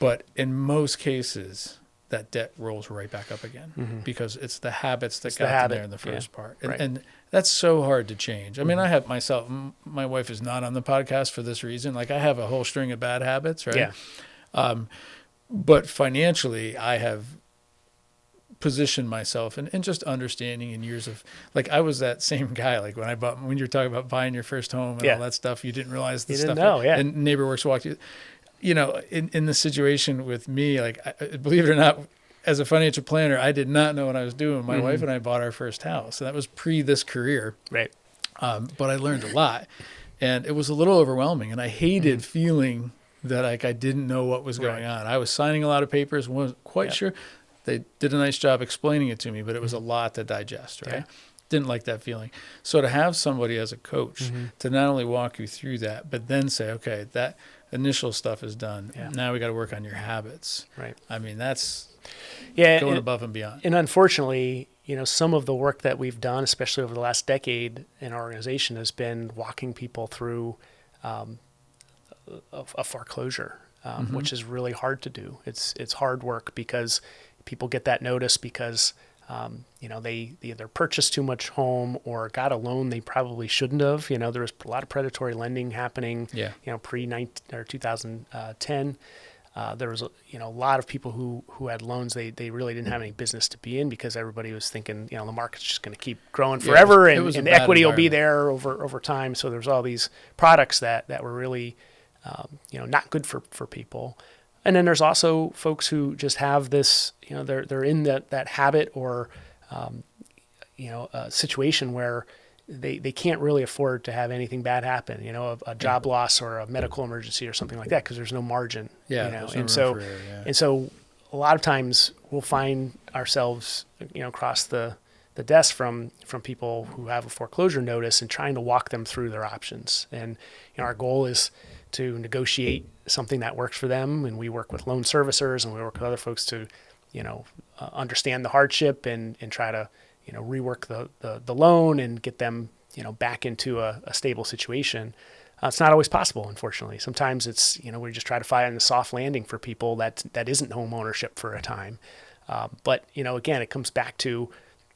But in most cases, that debt rolls right back up again, because it's the habits that got them there in the first part. And that's so hard to change. I mean, I have my wife is not on the podcast for this reason. Like, I have a whole string of bad habits, right? Yeah. But financially, I have position myself and just understanding in years of, like, I was that same guy, like when you're talking about buying your first home and all that stuff, you didn't realize the stuff. And NeighborWorks walked you, in the situation with me, like, believe it or not, as a financial planner, I did not know what I was doing. My wife and I bought our first house, and that was pre this career. Right. But I learned a lot, and it was a little overwhelming, and I hated feeling that, like, I didn't know what was going on. I was signing a lot of papers, wasn't quite sure. They did a nice job explaining it to me, but it was a lot to digest, right? Yeah. Didn't like that feeling. So to have somebody as a coach to not only walk you through that, but then say, okay, that initial stuff is done. Yeah. Now we got to work on your habits. Right. I mean, that's going above and beyond. And unfortunately, some of the work that we've done, especially over the last decade in our organization, has been walking people through a foreclosure, which is really hard to do. It's hard work, because people get that notice because, they either purchased too much home or got a loan they probably shouldn't have. There was a lot of predatory lending happening, pre-2010. There was, a lot of people who had loans they really didn't have any business to be in, because everybody was thinking, the market's just going to keep growing forever, and the equity will be there over time. So there's all these products that were really, not good for people. And then there's also folks who just have this, they're in that habit or, a situation where they can't really afford to have anything bad happen, a job loss or a medical emergency or something like that, because there's no margin. There's no room for error, and so a lot of times we'll find ourselves, across the desk from people who have a foreclosure notice and trying to walk them through their options. And our goal is to negotiate something that works for them, and we work with loan servicers and we work with other folks to understand the hardship and try to rework the loan and get them back into a stable situation. It's not always possible, unfortunately. Sometimes it's we just try to find a soft landing for people that isn't home ownership for a time. But again, it comes back to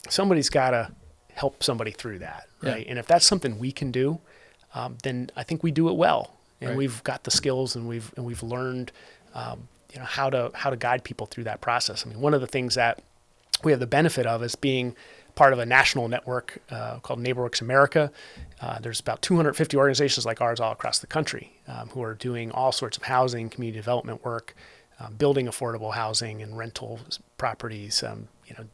somebody's got to help somebody through that, right? And if that's something we can do, then I think we do it well, and we've got the skills, and we've learned how to guide people through that process. I mean, one of the things that we have the benefit of is being part of a national network called NeighborWorks America. There's about 250 organizations like ours all across the country who are doing all sorts of housing, community development work, building affordable housing and rental properties,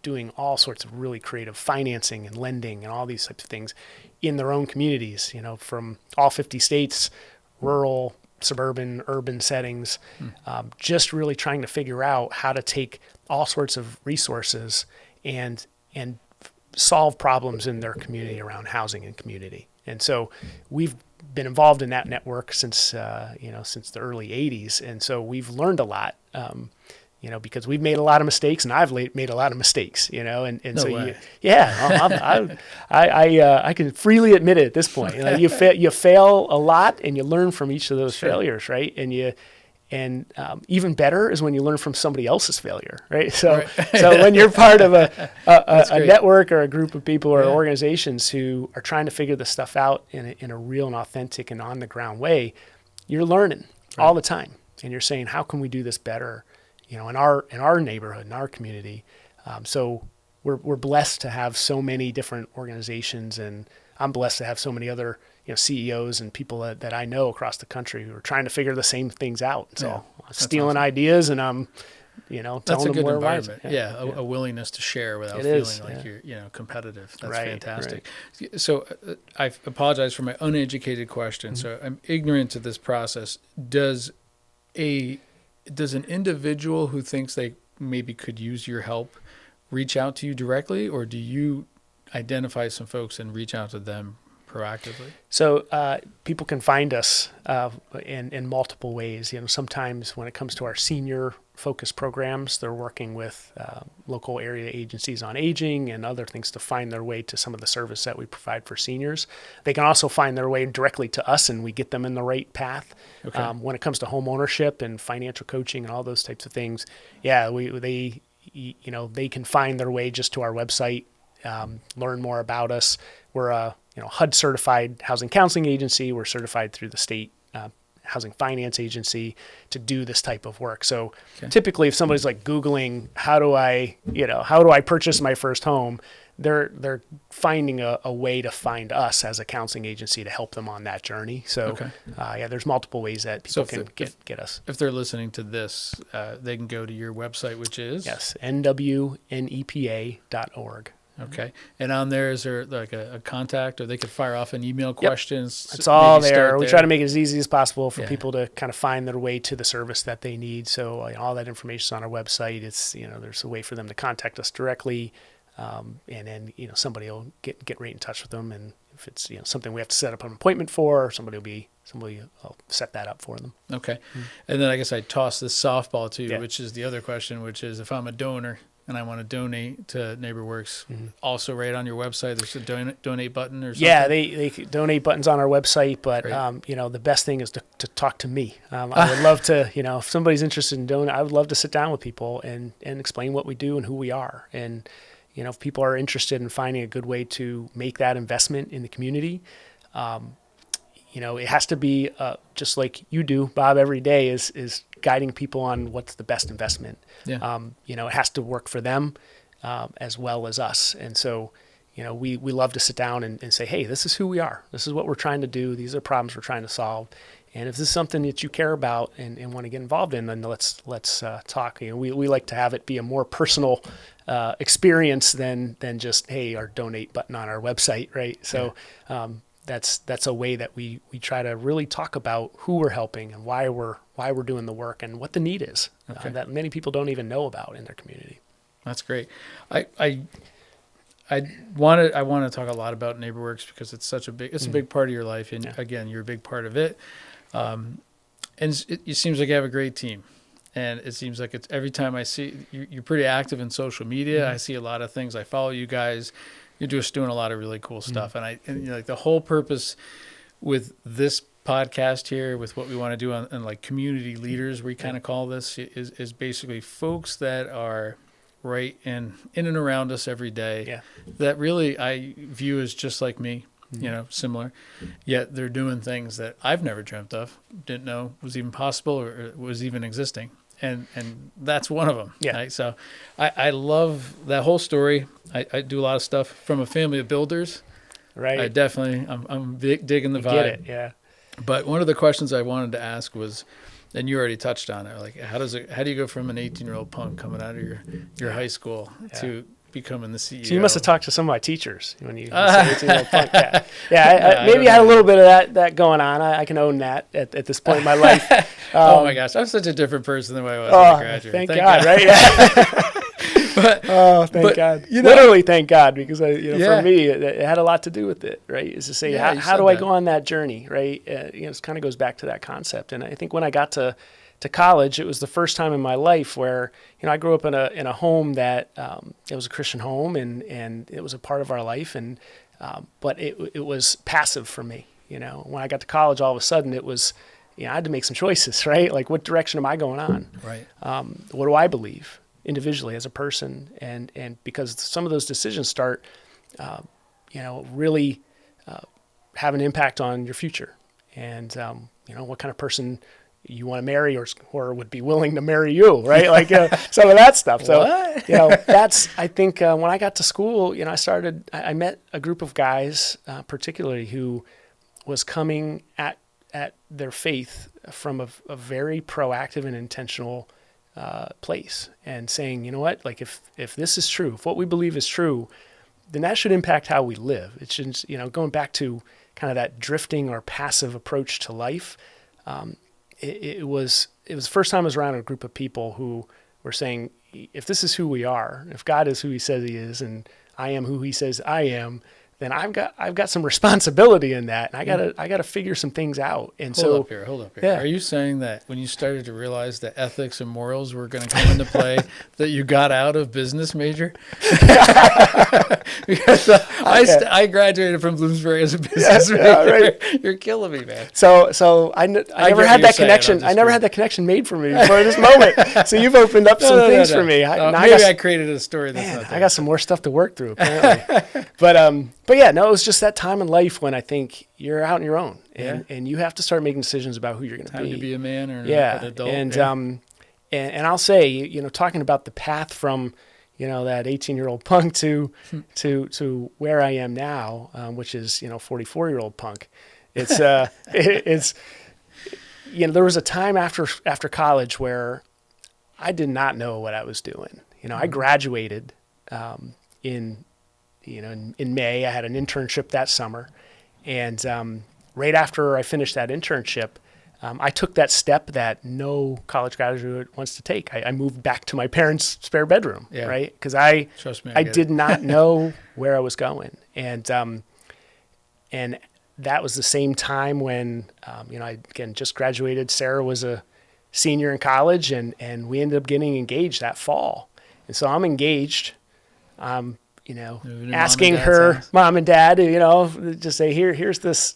doing all sorts of really creative financing and lending and all these types of things in their own communities, from all 50 states, rural, suburban, urban settings, just really trying to figure out how to take all sorts of resources and solve problems in their community around housing and community. And so we've been involved in that network since since the early 80s. And so we've learned a lot, because we've made a lot of mistakes, and I've made a lot of mistakes, and No so way. I can freely admit it at this point. You fail a lot, and you learn from each of those failures, right? And even better is when you learn from somebody else's failure, right? So when you're part of a network or a group of people or organizations who are trying to figure this stuff out in a real and authentic and on the ground way, you're learning all the time, and you're saying, how can we do this better, in our neighborhood, in our community? So we're blessed to have so many different organizations, and I'm blessed to have so many other CEOs and people that I know across the country who are trying to figure the same things out. So I'm stealing ideas, and I'm, telling that's a them good where environment. A willingness to share without feeling like you're competitive. That's fantastic. Right. So I apologize for my uneducated question. Mm-hmm. So I'm ignorant to this process. Does an individual who thinks they maybe could use your help reach out to you directly, or do you identify some folks and reach out to them proactively? So people can find us in multiple ways. Sometimes when it comes to our senior focus programs, they're working with local area agencies on aging and other things to find their way to some of the service that we provide for seniors. They can also find their way directly to us, and we get them in the right path. Okay. When it comes to home ownership and financial coaching and all those types of things, they can find their way just to our website, learn more about us. We're a HUD certified housing counseling agency. We're certified through the state housing finance agency to do this type of work. So typically, if somebody's like Googling how do I purchase my first home, they're finding a way to find us as a counseling agency to help them on that journey. So there's multiple ways that people can get us. If they're listening to this, they can go to your website, which is nwnepa.org. Okay. And on there, is there like a contact, or they could fire off an email questions? It's all there. We try to make it as easy as possible for people to kind of find their way to the service that they need. So all that information is on our website. It's, there's a way for them to contact us directly. And then, somebody will get right in touch with them. And if it's, something we have to set up an appointment for, somebody will set that up for them. Okay. Mm-hmm. And then I guess I toss this softball to you, which is the other question, which is if I'm a donor and I want to donate to NeighborWorks, also right on your website, there's a donate button or something? Yeah, they donate buttons on our website, but the best thing is to talk to me. I would love to, if somebody's interested in donating, I would love to sit down with people and explain what we do and who we are. And, if people are interested in finding a good way to make that investment in the community, it has to be just like you do, Bob, every day is guiding people on what's the best investment. Yeah. It has to work for them as well as us. And so, we love to sit down and say, hey, this is who we are. This is what we're trying to do. These are problems we're trying to solve. And if this is something that you care about and want to get involved in, then let's talk. We like to have it be a more personal experience than just, hey, our donate button on our website, right? So that's a way that we try to really talk about who we're helping and why we're doing the work and what the need is that many people don't even know about in their community. That's great. I want to talk a lot about NeighborWorks because it's such a big part of your life, and again, you're a big part of it. And it seems like you have a great team, and it seems like it's every time I see you're pretty active in social media. I see a lot of things. I follow you guys. You're just doing a lot of really cool stuff, and like the whole purpose with this podcast here, with what we want to do on like community leaders, we kind of call this, is basically folks that are right in and around us every day that really I view as just like me, similar, yet they're doing things that I've never dreamt of, didn't know was even possible or was even existing. And that's one of them. Yeah. Right? So I love that whole story. I do a lot of stuff from a family of builders. Right. I definitely, I'm digging the vibe. Get it. Yeah. But one of the questions I wanted to ask was, and you already touched on it, like how do you go from an 18-year-old punk coming out of your high school to becoming the CEO? So you must have talked to some of my teachers when you said 18-year-old punk. Maybe I had a little bit of that going on. I can own that at this point in my life. Oh my gosh, I'm such a different person than I was when I graduated. Thank God, right? Thank God. Literally, thank God, because for me, it had a lot to do with it, right? Is to say, how do I go on that journey, right? It kind of goes back to that concept. And I think when I got to college, it was the first time in my life where, I grew up in a home that it was a Christian home, and it was a part of our life, and but it was passive for me. When I got to college, all of a sudden it was, I had to make some choices, right? Like, what direction am I going on? Right. What do I believe individually as a person? And because some of those decisions start, really have an impact on your future, and what kind of person you want to marry or would be willing to marry you, right? Like some of that stuff. So, that's, I think when I got to school, I met a group of guys, particularly who was coming at their faith from a very proactive and intentional place, and saying, you know what, like if this is true, if what we believe is true, then that should impact how we live. It shouldn't, going back to kind of that drifting or passive approach to life. It was the first time I was around a group of people who were saying, if this is who we are, if God is who he says he is, and I am who he says I am, then I've got some responsibility in that, and I gotta figure some things out. And hold up here. Yeah. Are you saying that when you started to realize that ethics and morals were going to come into play, that you got out of business major? Because I graduated from Bloomsbury as a business major. Right. You're killing me, man. So I never had that connection. I never had that connection made for me before this moment. So you've opened up some things for me. I created a story that's not there. I got some more stuff to work through, apparently. But yeah, no, it was just that time in life when I think you're out on your own, and you have to start making decisions about who you're going to be. Time to be a man or an adult. And I'll say, talking about the path from, that 18-year-old punk to where I am now, which is, 44-year-old punk. It's there was a time after college where I did not know what I was doing. I graduated in May. I had an internship that summer, and right after I finished that internship, I took that step that no college graduate wants to take. I moved back to my parents' spare bedroom, right? Because I did not know where I was going, and that was the same time when I again just graduated. Sarah was a senior in college, and we ended up getting engaged that fall, and so I'm engaged. Asking her mom and dad, just say, here's this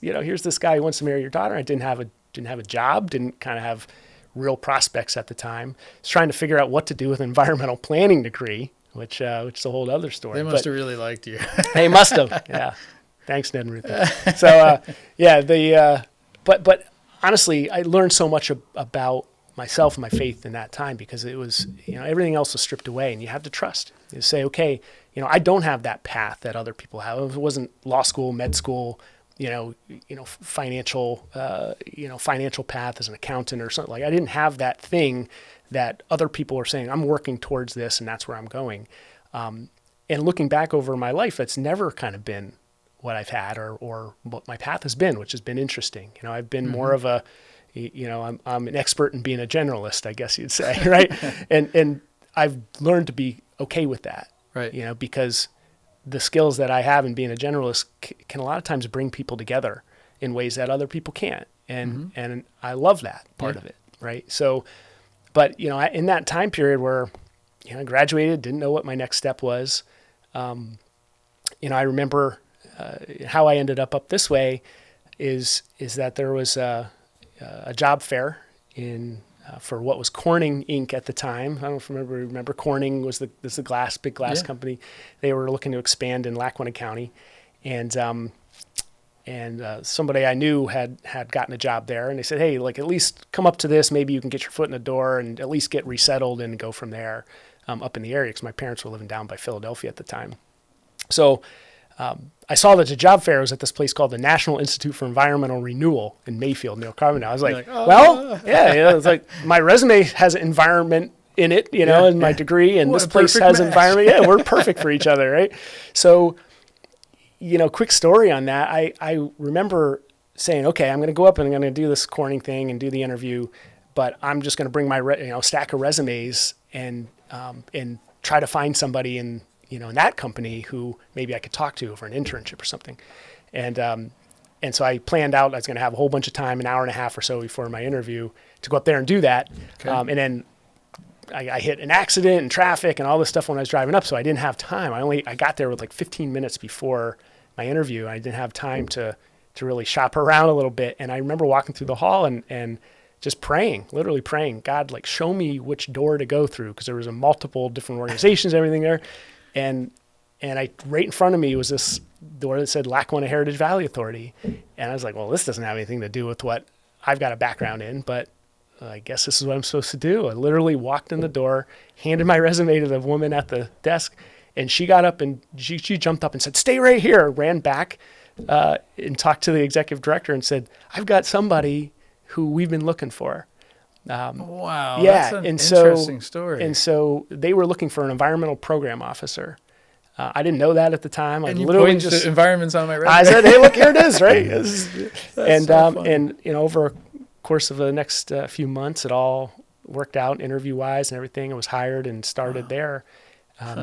guy who wants to marry your daughter. I didn't have a job, didn't kind of have real prospects at the time. I was trying to figure out what to do with an environmental planning degree, which is a whole other story. They must have really liked you. They must have. Yeah. Thanks, Ned and Ruth. So, but honestly, I learned so much about myself and my faith in that time, because it was, everything else was stripped away, and you have to trust. You say, okay, I don't have that path that other people have. It wasn't law school, med school, financial path as an accountant or something. Like, I didn't have that thing that other people are saying, I'm working towards this and that's where I'm going. And looking back over my life, that's never kind of been what I've had or what my path has been, which has been interesting. I've been more of a, I'm an expert in being a generalist, I guess you'd say, right? And I've learned to be okay with that, right? Because the skills that I have in being a generalist can a lot of times bring people together in ways that other people can't. And I love that part of it, right? So, but, in that time period where, I graduated, didn't know what my next step was. I remember how I ended up this way is that there was a job fair for what was Corning Inc. at the time. I don't know if you remember Corning was the big glass company. They were looking to expand in Lackawanna County, and somebody I knew had gotten a job there, and they said, hey, at least come up to this. Maybe you can get your foot in the door and at least get resettled and go from there up in the area, because my parents were living down by Philadelphia at the time. So I saw that the job fair was at this place called the National Institute for Environmental Renewal in Mayfield, Near Carbondale. I was like, it's like my resume has environment in it, and my degree, and this place has environment. Yeah, we're perfect for each other, right? So, quick story on that. I remember saying, okay, I'm going to go up and I'm going to do this Corning thing and do the interview, but I'm just going to bring my stack of resumes and try to find somebody in that company who maybe I could talk to for an internship or something. And so I planned out I was going to have a whole bunch of time, an hour and a half or so before my interview, to go up there and do that. Okay. And then I hit an accident and traffic and all this stuff when I was driving up, so I didn't have time. I got there with 15 minutes before my interview. I didn't have time to really shop around a little bit. And I remember walking through the hall and just literally praying, God, show me which door to go through, because there was multiple different organizations, everything there. And right in front of me was this door that said Lackawanna Heritage Valley Authority. And I was like, well, this doesn't have anything to do with what I've got a background in, but I guess this is what I'm supposed to do. I literally walked in the door, handed my resume to the woman at the desk, and she got up and she jumped up and said, stay right here, ran back and talked to the executive director and said, I've got somebody who we've been looking for. Wow. Yeah. That's an interesting story. And so they were looking for an environmental program officer. I didn't know that at the time. And I you literally pointed just to environments on my resume. I said, hey, look, here it is, right? And so funny. and over a course of the next few months, it all worked out interview-wise and everything. I was hired and started there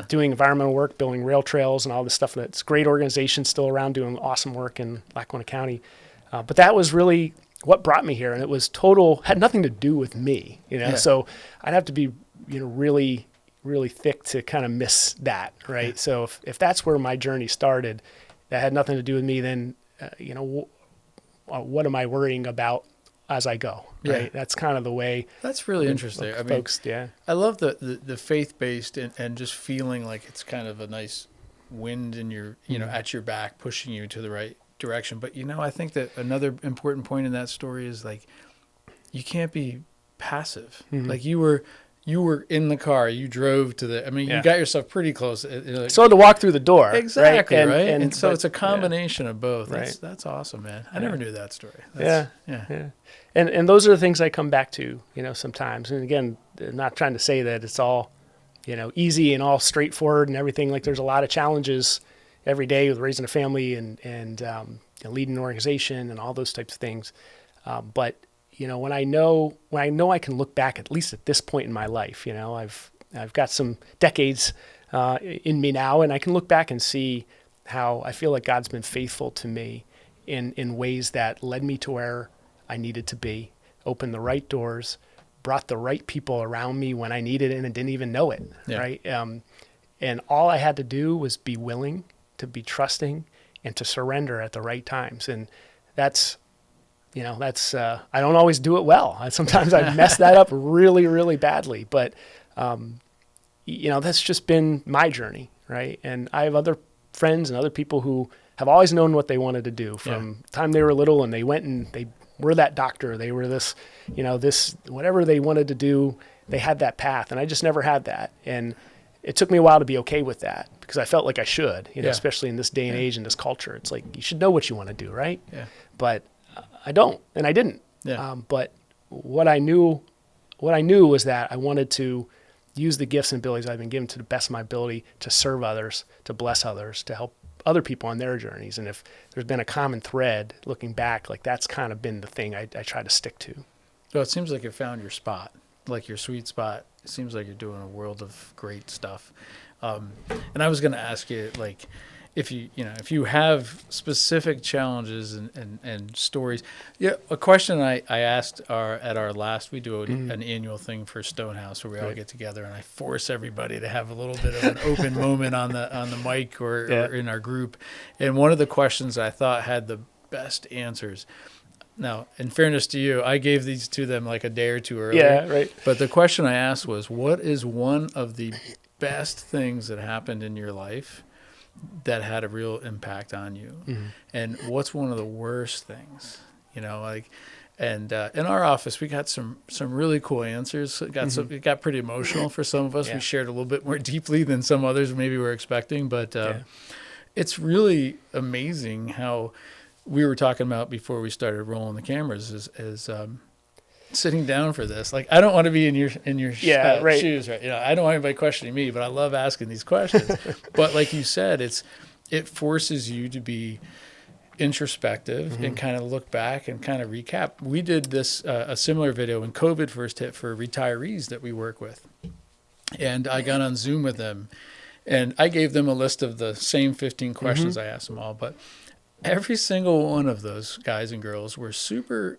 doing environmental work, building rail trails and all this stuff. That's great organization still around doing awesome work in Lackawanna County. But that was really what brought me here, and it was had nothing to do with me, So I'd have to be, really, really thick to kind of miss that, right? Yeah. So if that's where my journey started, that had nothing to do with me, then what am I worrying about as I go, right? Yeah. That's kind of the way. That's really interesting. Folks, I love the faith-based and just feeling like it's kind of a nice wind in your, at your back, pushing you to the right direction. But I think that another important point in that story is you can't be passive. Mm-hmm. You were in the car, you drove to you got yourself pretty close. So to walk through the door. Exactly, right? Right? And so it's a combination of both. That's awesome, man. I never knew that story. Yeah. And those are the things I come back to, sometimes. And again, not trying to say that it's all, easy and all straightforward and everything. There's a lot of challenges every day with raising a family and leading an organization and all those types of things. But when I know I can look back, at least at this point in my life, I've got some decades in me now, and I can look back and see how I feel like God's been faithful to me in ways that led me to where I needed to be, opened the right doors, brought the right people around me when I needed it and didn't even know it, right? And all I had to do was be willing to be trusting and to surrender at the right times. And that's I don't always do it well. Sometimes I mess that up really, really badly, but that's just been my journey, right? And I have other friends and other people who have always known what they wanted to do from the time they were little, and they went and they were that doctor. They were this, this, whatever they wanted to do, they had that path. And I just never had that. And it took me a while to be okay with that, because I felt like I should, especially in this day and age and this culture. It's like, you should know what you want to do, right? Yeah. But I don't, and I didn't. Yeah. But what I knew was that I wanted to use the gifts and abilities I've been given to the best of my ability to serve others, to bless others, to help other people on their journeys. And if there's been a common thread looking back, like that's kind of been the thing I try to stick to. So it seems like you found your spot, like your sweet spot. It seems like you're doing a world of great stuff. And I was going to ask you, like, if you have specific challenges and stories. Yeah, a question I asked at our last, we do an annual thing for Stonehouse where we all get together, and I force everybody to have a little bit of an open moment on the mic or in our group. And one of the questions I thought had the best answers. Now, in fairness to you, I gave these to them like a day or two earlier. Yeah, right. But the question I asked was, what is one of the best things that happened in your life that had a real impact on you? And what's one of the worst things? You know, like, and in our office, we got some really cool answers. It got pretty emotional for some of us. We shared a little bit more deeply than some others maybe were expecting. But it's really amazing how we were talking about before we started rolling the cameras is sitting down for this. Like, I don't want to be in your shoes, right? You know, I don't want anybody questioning me, but I love asking these questions. But like you said, it forces you to be introspective and kind of look back and kind of recap. We did this a similar video when COVID first hit for retirees that we work with, and I got on Zoom with them, and I gave them a list of the same 15 questions I asked them all, but every single one of those guys and girls were super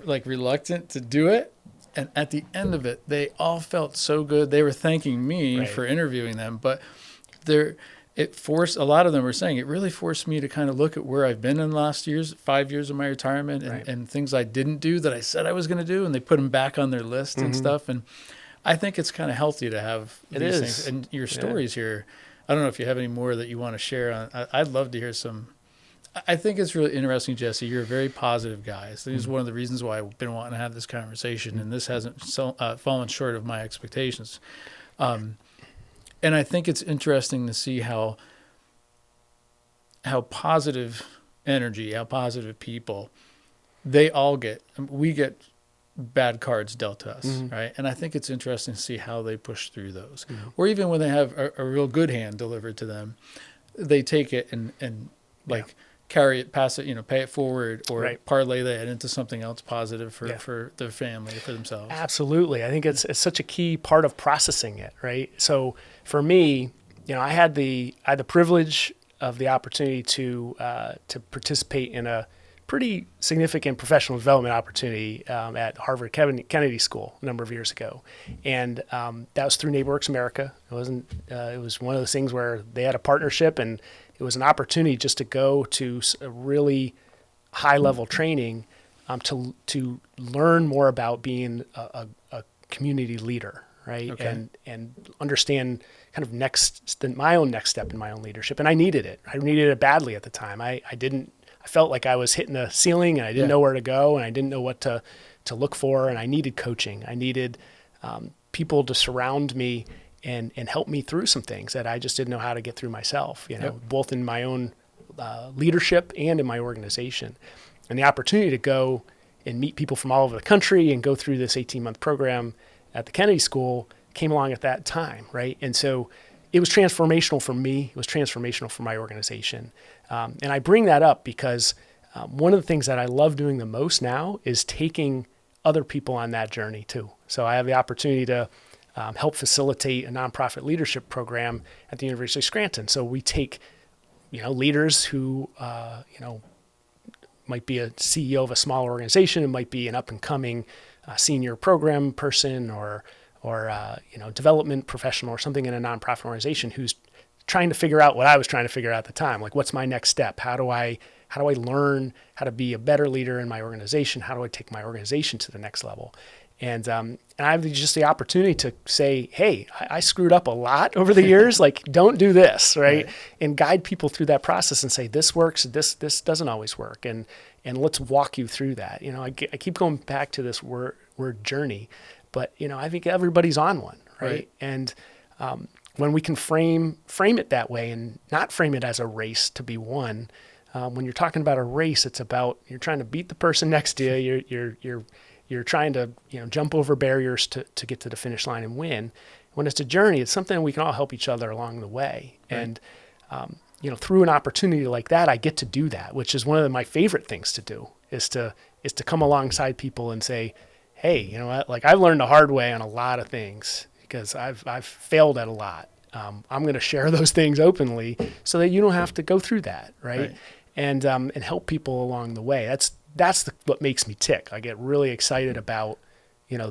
like reluctant to do it. And at the end of it, they all felt so good. They were thanking me for interviewing them, but it forced, a lot of them were saying, it really forced me to kind of look at where I've been in the last 5 years of my retirement and things I didn't do that I said I was going to do. And they put them back on their list and stuff. And I think it's kind of healthy to have these things. And your stories here, I don't know if you have any more that you want to share on. I'd love to hear some. I think it's really interesting, Jesse. You're a very positive guy. So this is one of the reasons why I've been wanting to have this conversation, and this hasn't fallen short of my expectations. And I think it's interesting to see how positive energy, how positive people, we get bad cards dealt to us, right? And I think it's interesting to see how they push through those. Or even when they have a real good hand delivered to them, they take it and carry it, pass it, pay it forward, or parlay that into something else positive for their family, for themselves. Absolutely. I think it's such a key part of processing it, right? So for me, I had the privilege of the opportunity to participate in a pretty significant professional development opportunity at Harvard Kennedy School a number of years ago, and that was through NeighborWorks America. It wasn't. It was one of those things where they had a partnership, and it was an opportunity just to go to a really high-level training to learn more about being a community leader, right? Okay. And understand kind of my own next step in my own leadership. And I needed it. I needed it badly at the time. I felt like I was hitting the ceiling, and I didn't know where to go, and I didn't know what to look for, and I needed coaching. I needed people to surround me and help me through some things that I just didn't know how to get through myself, both in my own leadership and in my organization. And the opportunity to go and meet people from all over the country and go through this 18-month program at the Kennedy School came along at that time, right? And so it was transformational for me. It was transformational for my organization. And I bring that up because one of the things that I love doing the most now is taking other people on that journey too. So I have the opportunity to help facilitate a nonprofit leadership program at the University of Scranton. So we take, leaders who, might be a CEO of a small organization, it might be an up and coming senior program person or development professional or something in a nonprofit organization who's trying to figure out what I was trying to figure out at the time. Like, what's my next step? How do I learn how to be a better leader in my organization? How do I take my organization to the next level? And I have just the opportunity to say, hey, I screwed up a lot over the years. Like, don't do this, right? And guide people through that process and say, this works, this doesn't always work. And let's walk you through that. I keep going back to this word journey, but, I think everybody's on one, right? And when we can frame it that way and not frame it as a race to be won, when you're talking about a race, it's about you're trying to beat the person next to you. You're trying to jump over barriers to get to the finish line and win. when it's a journey, it's something we can all help each other along the way. Right. And, through an opportunity like that, I get to do that, which is one of my favorite things to do, is to come alongside people and say, hey, you know what, like I've learned the hard way on a lot of things because I've failed at a lot. I'm going to share those things openly so that you don't have to go through that. Right. And help people along the way. That's what makes me tick. I get really excited about,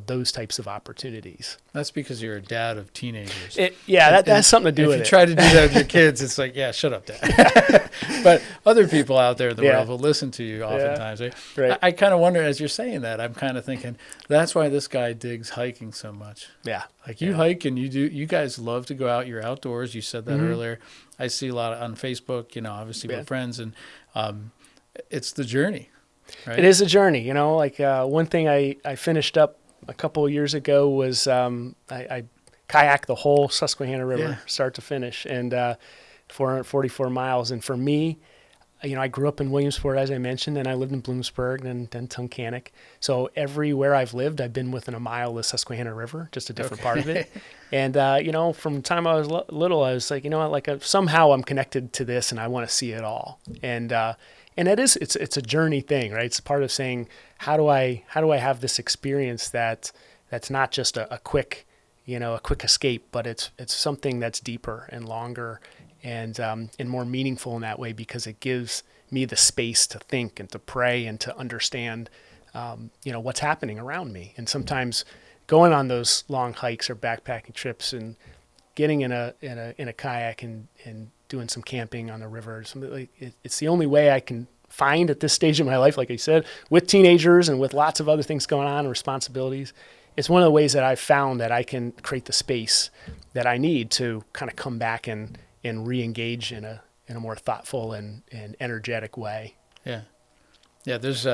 those types of opportunities. That's because you're a dad of teenagers. That has something to do with it. If you try to do that with your kids, it's like, yeah, shut up, Dad. But other people out there in the world will listen to you oftentimes. Right? I kind of wonder, as you're saying that, I'm kind of thinking, that's why this guy digs hiking so much. Yeah. Like you hike and you guys love to go out. You're outdoors. You said that earlier. I see a lot on Facebook, obviously with friends, and it's the journey. Right? It is a journey. One thing I finished up a couple of years ago was I kayaked the whole Susquehanna River, start to finish, and 444 miles. And for me, I grew up in Williamsport, as I mentioned, and I lived in Bloomsburg and then Tunkhannock. So everywhere I've lived, I've been within a mile of the Susquehanna River, just a different part of it. And, from the time I was little, I was like, somehow I'm connected to this and I want to see it all. And it's a journey thing, right? It's part of saying, how do I have this experience that's not just a quick escape, but it's something that's deeper and longer and more meaningful in that way, because it gives me the space to think and to pray and to understand, what's happening around me. And sometimes going on those long hikes or backpacking trips and getting in a kayak and doing some camping on the river, it's the only way I can find at this stage of my life, like I said, with teenagers and with lots of other things going on and responsibilities. It's one of the ways that I've found that I can create the space that I need to kind of come back and re-engage in a more thoughtful and energetic way. Yeah. Yeah, there's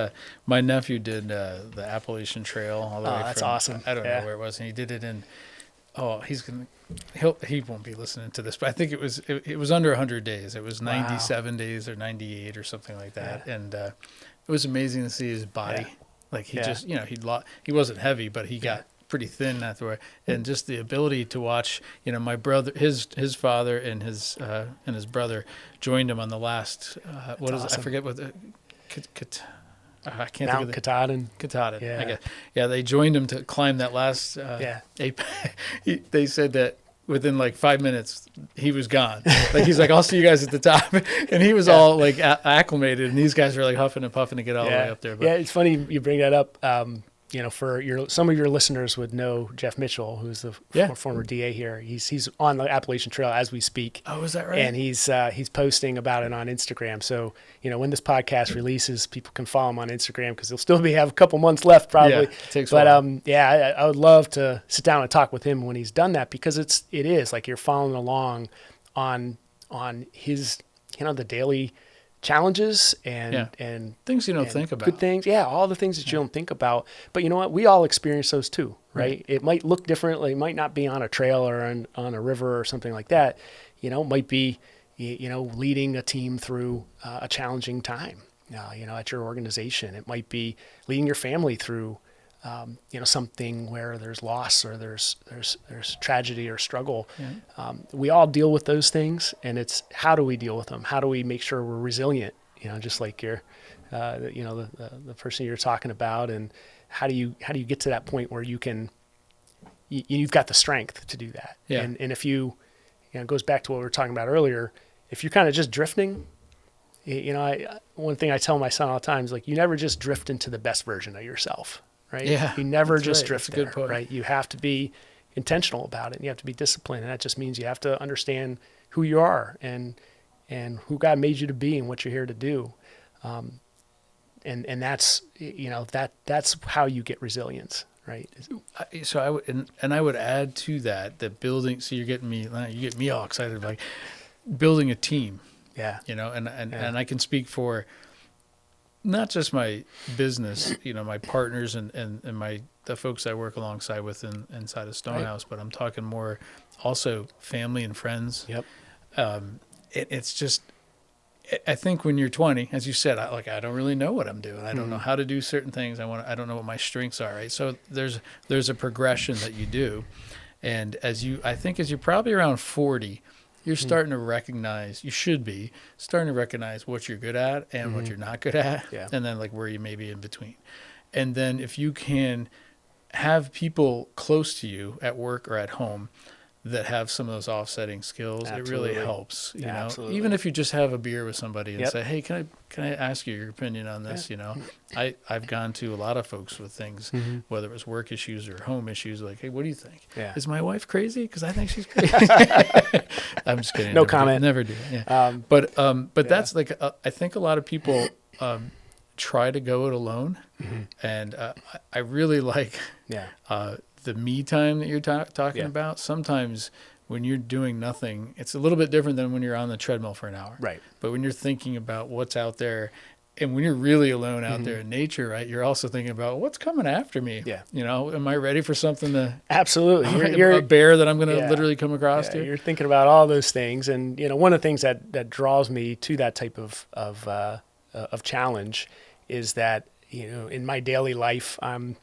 my nephew did the Appalachian Trail all the way that's from, awesome. I don't know where it was, and he did it in he won't be listening to this, but I think it was under 100 days. It was 97 days or 98 or something like that. And it was amazing to see his body. Like he just, he wasn't heavy, but he got pretty thin after, and just the ability to watch, my brother, his father and his brother joined him on the last, what is it? I forget what I can't Mount think of Katahdin. Katahdin. Yeah. I guess. Yeah, they joined him to climb that last. They said that within like 5 minutes he was gone. Like he's like, I'll see you guys at the top, and he was all like acclimated, and these guys were like huffing and puffing to get all the way up there. But. Yeah, it's funny you bring that up. For some of your listeners would know Jeff Mitchell, who's the former DA here. He's on the Appalachian Trail as we speak. Oh, is that right? And he's posting about it on Instagram. So when this podcast releases, people can follow him on Instagram, because he'll still have a couple months left probably. Yeah, it takes a while. I would love to sit down and talk with him when he's done that, because it is like you're following along on his the daily challenges and things you don't think about. Good things. Yeah, all the things that you don't think about. But you know what? We all experience those too, right? It might look differently. It might not be on a trail or on a river or something like that. It might be, leading a team through a challenging time, at your organization. It might be leading your family through, something where there's loss or there's tragedy or struggle. Yeah. We all deal with those things, and it's how do we deal with them? How do we make sure we're resilient? Just like the person you're talking about, and how do you get to that point where you've got the strength to do that? Yeah. And if it goes back to what we were talking about earlier. If you're kind of just drifting, one thing I tell my son all the time is like, you never just drift into the best version of yourself. Right? Yeah, you never just drift there, right? You have to be intentional about it, and you have to be disciplined, and that just means you have to understand who you are and who God made you to be and what you're here to do, and that's that's how you get resilience, right? So I would add to that building. So you get me all excited about building a team. Yeah, and I can speak for not just my business, my partners and the folks I work alongside with inside of Stonehouse, but I'm talking more also family and friends. Yep. It's just, I think when you're 20, as you said, I don't really know what I'm doing. I don't know how to do certain things. I don't know what my strengths are. Right. So there's a progression that you do. And I think as you're probably around 40, you're starting to recognize, you should be starting to recognize what you're good at and what you're not good at. Yeah. And then like where you may be in between. And then if you can have people close to you at work or at home that have some of those offsetting skills, Absolutely. it really helps, you know, Absolutely. even if you just have a beer with somebody and Yep. say, hey, can I ask you your opinion on this? You know, I've gone to a lot of folks with things, whether it was work issues or home issues, like, hey, what do you think? Yeah. Is my wife crazy? Because I think she's crazy. I'm just kidding. No comment. Never do. Yeah. But that's like, I think a lot of people try to go it alone. And I really like the me time that you're talking about. Sometimes when you're doing nothing, it's a little bit different than when you're on the treadmill for an hour. Right. But when you're thinking about what's out there, and when you're really alone out there in nature, right, you're also thinking about what's coming after me. Yeah. You know, am I ready for something to Absolutely. a bear that I'm going to literally come across to? You're thinking about all those things. And, you know, one of the things that draws me to that type of challenge is that, you know, in my daily life, I'm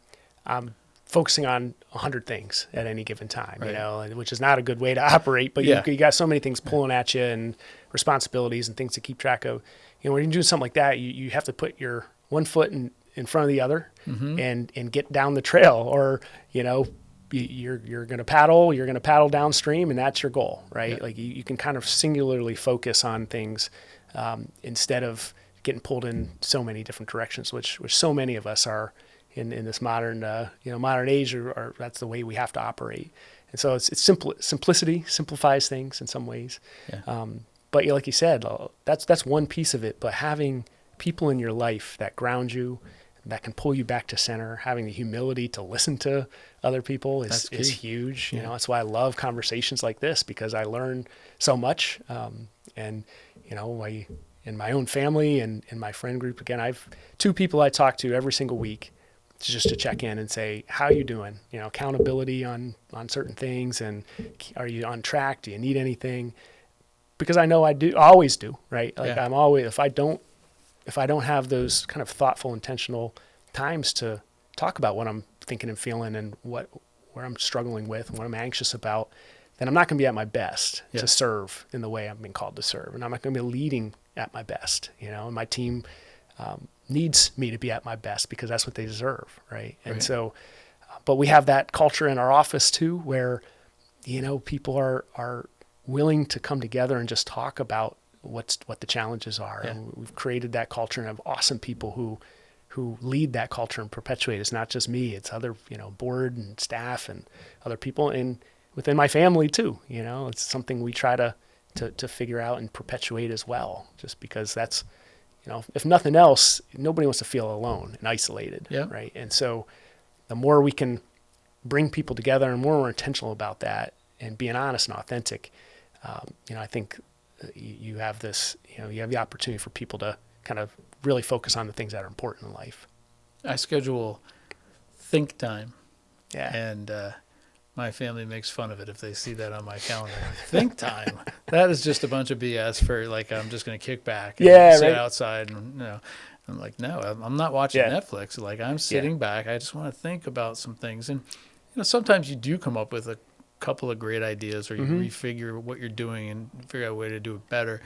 focusing on 100 things at any given time, you know, and which is not a good way to operate, but you got so many things pulling at you and responsibilities and things to keep track of. You know, when you're doing something like that, you have to put your one foot in front of the other and get down the trail, or, you know, you're going to paddle downstream, and that's your goal, right? Like you can kind of singularly focus on things instead of getting pulled in so many different directions, which so many of us are in this modern modern age, or that's the way we have to operate. And so it's simplicity simplifies things in some ways. Yeah. But like you said, that's one piece of it. But having people in your life that ground you, that can pull you back to center, having the humility to listen to other people is huge. Yeah. You know, that's why I love conversations like this, because I learn so much. And you know, in my own family and in my friend group, again, I've 2 people I talk to every single week just to check in and say, how are you doing? You know, accountability on certain things, and are you on track? Do you need anything? Because I know I always do, right? Like I'm always, if I don't have those kind of thoughtful, intentional times to talk about what I'm thinking and feeling and where I'm struggling with and what I'm anxious about, then I'm not going to be at my best to serve in the way I'm being called to serve. And I'm not going to be leading at my best, you know, and my team needs me to be at my best because that's what they deserve, right? And so, but we have that culture in our office too, where, you know, people are willing to come together and just talk about what the challenges are. And we've created that culture and have awesome people who lead that culture and perpetuate. It's not just me, it's other, you know, board and staff and other people, and within my family too. You know, it's something we try to figure out and perpetuate as well, just because that's, you know, if nothing else, nobody wants to feel alone and isolated, right? And so the more we can bring people together and more we're intentional about that and being honest and authentic, you know, I think you have this, you know, you have the opportunity for people to kind of really focus on the things that are important in life. I schedule think time. Yeah. And my family makes fun of it if they see that on my calendar. Think time. That is just a bunch of BS for, like, I'm just going to kick back and sit outside. And, you know, I'm like, no, I'm not watching Netflix. Like, I'm sitting back. I just want to think about some things. And, you know, sometimes you do come up with a couple of great ideas, or you refigure what you're doing and figure out a way to do it better.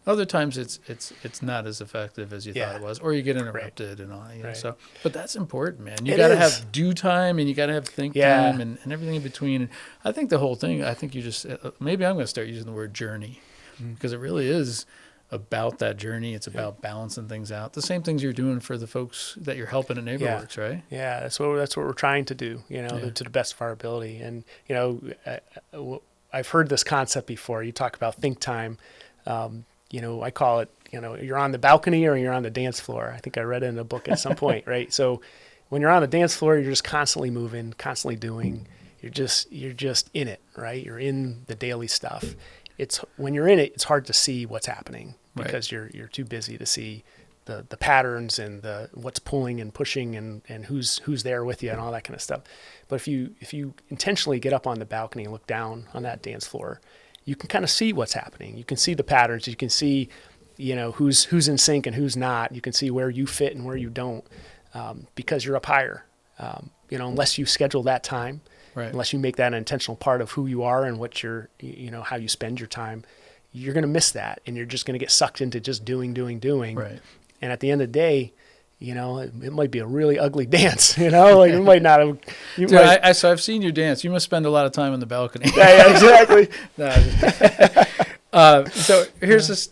Other times it's not as effective as you thought it was, or you get interrupted and all. You know, so, but that's important, man. You got to have do time, and you got to have think time, and everything in between. And I think the whole thing, I think you just, maybe I'm going to start using the word journey, because it really is about that journey. It's about balancing things out. The same things you're doing for the folks that you're helping at NeighborWorks, right? Yeah, that's what we're trying to do, you know, to the best of our ability. And, you know, I've heard this concept before. You talk about think time. You know, I call it, you know, you're on the balcony or you're on the dance floor. I think I read it in a book at some point, right? So when you're on the dance floor, you're just constantly moving, constantly doing. You're just in it, right? You're in the daily stuff. It's when you're in it, it's hard to see what's happening because you're too busy to see the patterns and the what's pulling and pushing and who's there with you and all that kind of stuff. But if you intentionally get up on the balcony and look down on that dance floor, you can kind of see what's happening. You can see the patterns. You can see, you know, who's in sync and who's not. You can see where you fit and where you don't, because you're up higher. You know, unless you schedule that time, Right. unless you make that an intentional part of who you are and what you're, how you spend your time, you're going to miss that. And you're just going to get sucked into just doing. Right. And at the end of the day, it might be a really ugly dance, like it might not have. Dude, so I've seen you dance. You must spend a lot of time on the balcony. Yeah, exactly. So here's this,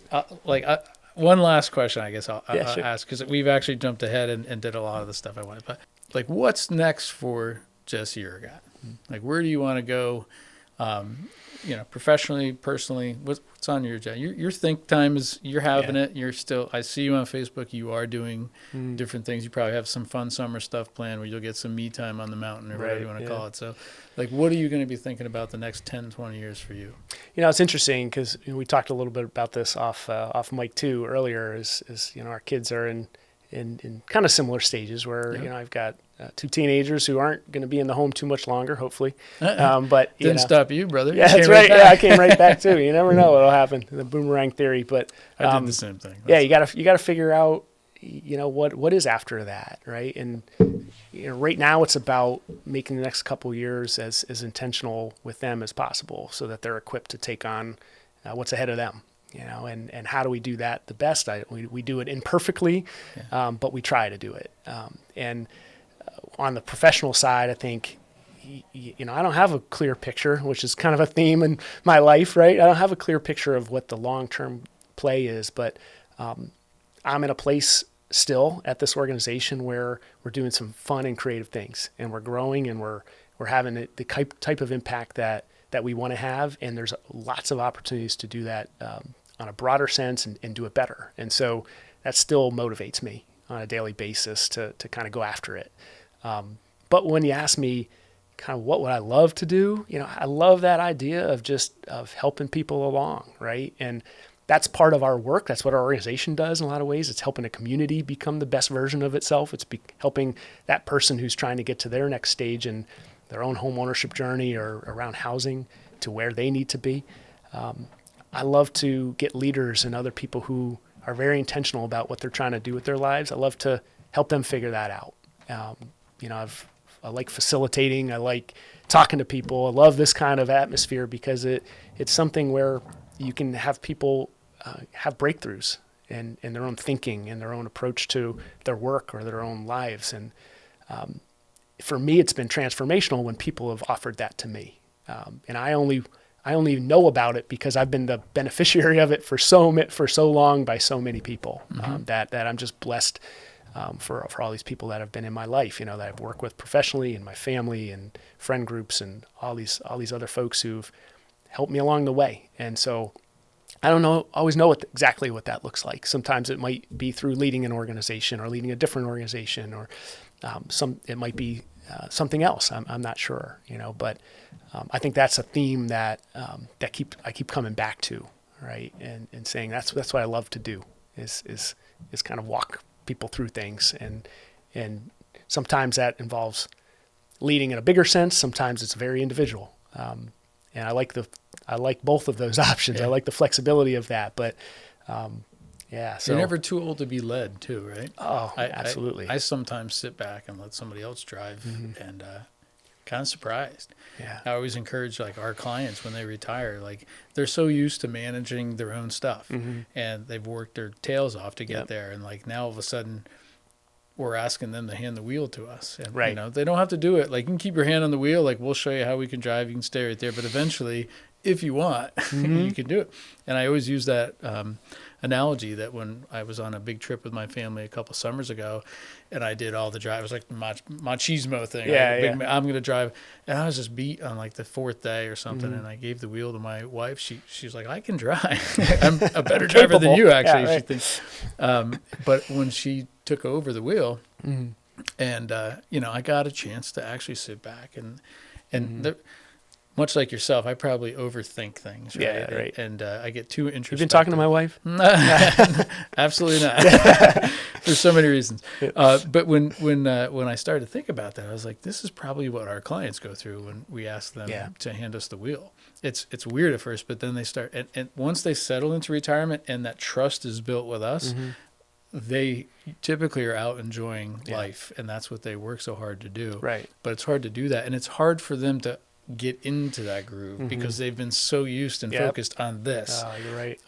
one last question, I guess I'll sure. ask, because we've actually jumped ahead and did a lot of the stuff I wanted. But what's next for Jesse Ergott? Where do you want to go? Professionally, personally, what's on your agenda? Your think time is, you're having it. You're still, I see you on Facebook. You are doing different things. You probably have some fun summer stuff planned where you'll get some me time on the mountain or whatever you want to call it. So what are you going to be thinking about the next 10, 20 years for you? It's interesting because we talked a little bit about this off mic too earlier is our kids are in kind of similar stages where, I've got two teenagers who aren't going to be in the home too much longer, hopefully. But didn't stop you, brother. Yeah, that's right. Yeah, I came right back too. You never know what'll happen. The boomerang theory. But I did the same thing. You gotta figure out, what is after that, right? And right now it's about making the next couple of years as intentional with them as possible, so that they're equipped to take on what's ahead of them. And how do we do that the best? We do it imperfectly, but we try to do it. And on the professional side, I think, I don't have a clear picture, which is kind of a theme in my life, right? I don't have a clear picture of what the long-term play is, but I'm in a place still at this organization where we're doing some fun and creative things, and we're growing, and we're having the type of impact that we want to have. And there's lots of opportunities to do that on a broader sense and do it better. And so that still motivates me on a daily basis to kind of go after it. But when you ask me kind of what would I love to do, I love that idea of helping people along, right? And that's part of our work. That's what our organization does in a lot of ways. It's helping a community become the best version of itself. It's helping that person who's trying to get to their next stage in their own home ownership journey or around housing to where they need to be. I love to get leaders and other people who are very intentional about what they're trying to do with their lives. I love to help them figure that out. I like facilitating. I like talking to people. I love this kind of atmosphere because it's something where you can have people have breakthroughs in their own thinking and their own approach to their work or their own lives. And for me, it's been transformational when people have offered that to me. And I only know about it because I've been the beneficiary of it for so long by so many people, that I'm just blessed for all these people that have been in my life, that I've worked with professionally, and my family and friend groups and all these other folks who've helped me along the way. And so I don't always know exactly what that looks like. Sometimes it might be through leading an organization or leading a different organization, or it might be something else. I'm not sure, but I think that's a theme that I keep coming back to, right? And saying that's what I love to do is kind of walk people through things, and sometimes that involves leading in a bigger sense. Sometimes it's very individual, and I like both of those options. I like the flexibility of that, but so you're never too old to be led too, right? Oh, absolutely. I sometimes sit back and let somebody else drive, and kind of surprised. Yeah. I always encourage our clients when they retire, they're so used to managing their own stuff, and they've worked their tails off to get there, and now all of a sudden we're asking them to hand the wheel to us, and they don't have to do it. You can keep your hand on the wheel. We'll show you how we can drive. You can stay right there, but eventually, if you want, you can do it. And I always use that analogy that when I was on a big trip with my family a couple summers ago, and I did all the drive, it was like the machismo thing. I'm going to drive, and I was just beat on the fourth day or something, and I gave the wheel to my wife. She's like, I can drive. I'm a better driver than you, actually. She thinks. But when she took over the wheel, and I got a chance to actually sit back and. Much like yourself, I probably overthink things, right? Yeah, right. And I get too introspective. You've been talking to my wife? Absolutely not. For so many reasons. But when I started to think about that, I was like, this is probably what our clients go through when we ask them to hand us the wheel. It's weird at first, but then they start, and once they settle into retirement and that trust is built with us, they typically are out enjoying life, and that's what they work so hard to do. Right. But it's hard to do that, and it's hard for them to get into that groove because they've been so used and focused on this. Oh, you're right.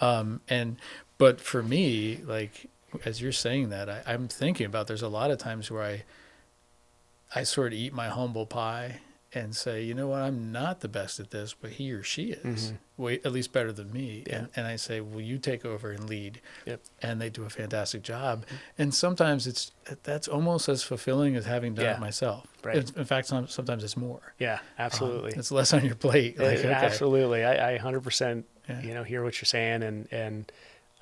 But for me, like as you're saying that, I'm thinking about there's a lot of times where I sort of eat my humble pie and say, you know what, I'm not the best at this, but he or she is, at least better than me. Yeah. And I say, will you take over and lead? Yep. And they do a fantastic job. And sometimes that's almost as fulfilling as having done it myself. Right. In fact, sometimes it's more. Yeah, absolutely. It's less on your plate. Like, okay. Absolutely. I 100%, hear what you're saying. And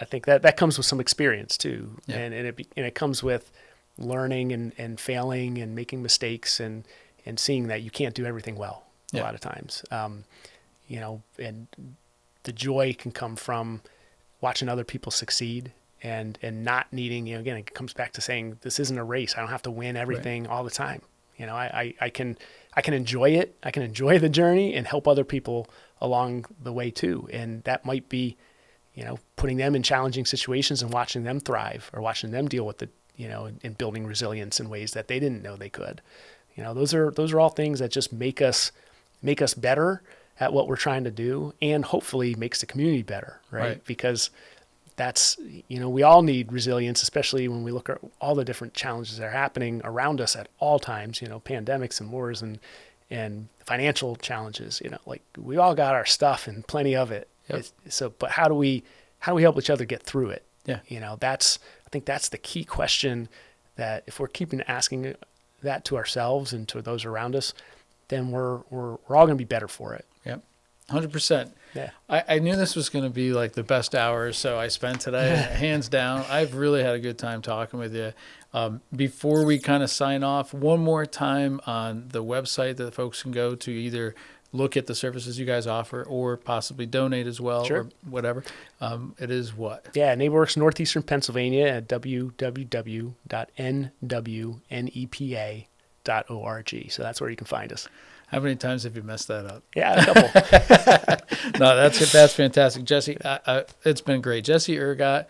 I think that comes with some experience too. Yeah. And it comes with learning and failing and making mistakes and seeing that you can't do everything well a lot of times. And the joy can come from watching other people succeed and not needing, again, it comes back to saying this isn't a race. I don't have to win everything all the time. I can enjoy it. I can enjoy the journey and help other people along the way too. And that might be, putting them in challenging situations and watching them thrive or watching them deal with and building resilience in ways that they didn't know they could. Those are all things that just make us better at what we're trying to do, and hopefully makes the community better, right? Because that's, we all need resilience, especially when we look at all the different challenges that are happening around us at all times, pandemics and wars and financial challenges, like we all got our stuff and plenty of it. Yep. But how do we help each other get through it? Yeah. I think that's the key question, that if we're keeping asking that to ourselves and to those around us, then we're all going to be better for it. Yep. 100%. Yeah. I knew this was going to be like the best hour or so I spent today, hands down. I've really had a good time talking with you. Before we kind of sign off, one more time on the website that folks can go to either look at the services you guys offer or possibly donate as well, or whatever. It is what? Yeah, NeighborWorks Northeastern Pennsylvania at www.nwnepa.org. So that's where you can find us. How many times have you messed that up? Yeah, a couple. No, that's fantastic. Jesse, it's been great. Jesse Ergott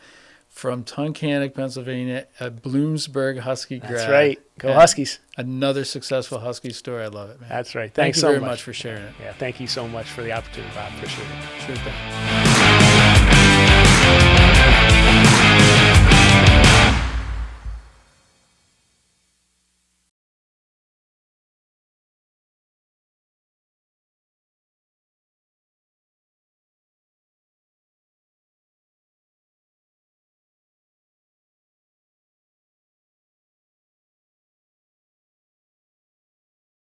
from Tunkhannock, Pennsylvania, a Bloomsburg Husky grad. That's right. Go Huskies. Another successful Husky story. I love it, man. That's right. Thank you so very much for sharing it. Yeah, thank you so much for the opportunity, Bob. Appreciate it. Sure thing.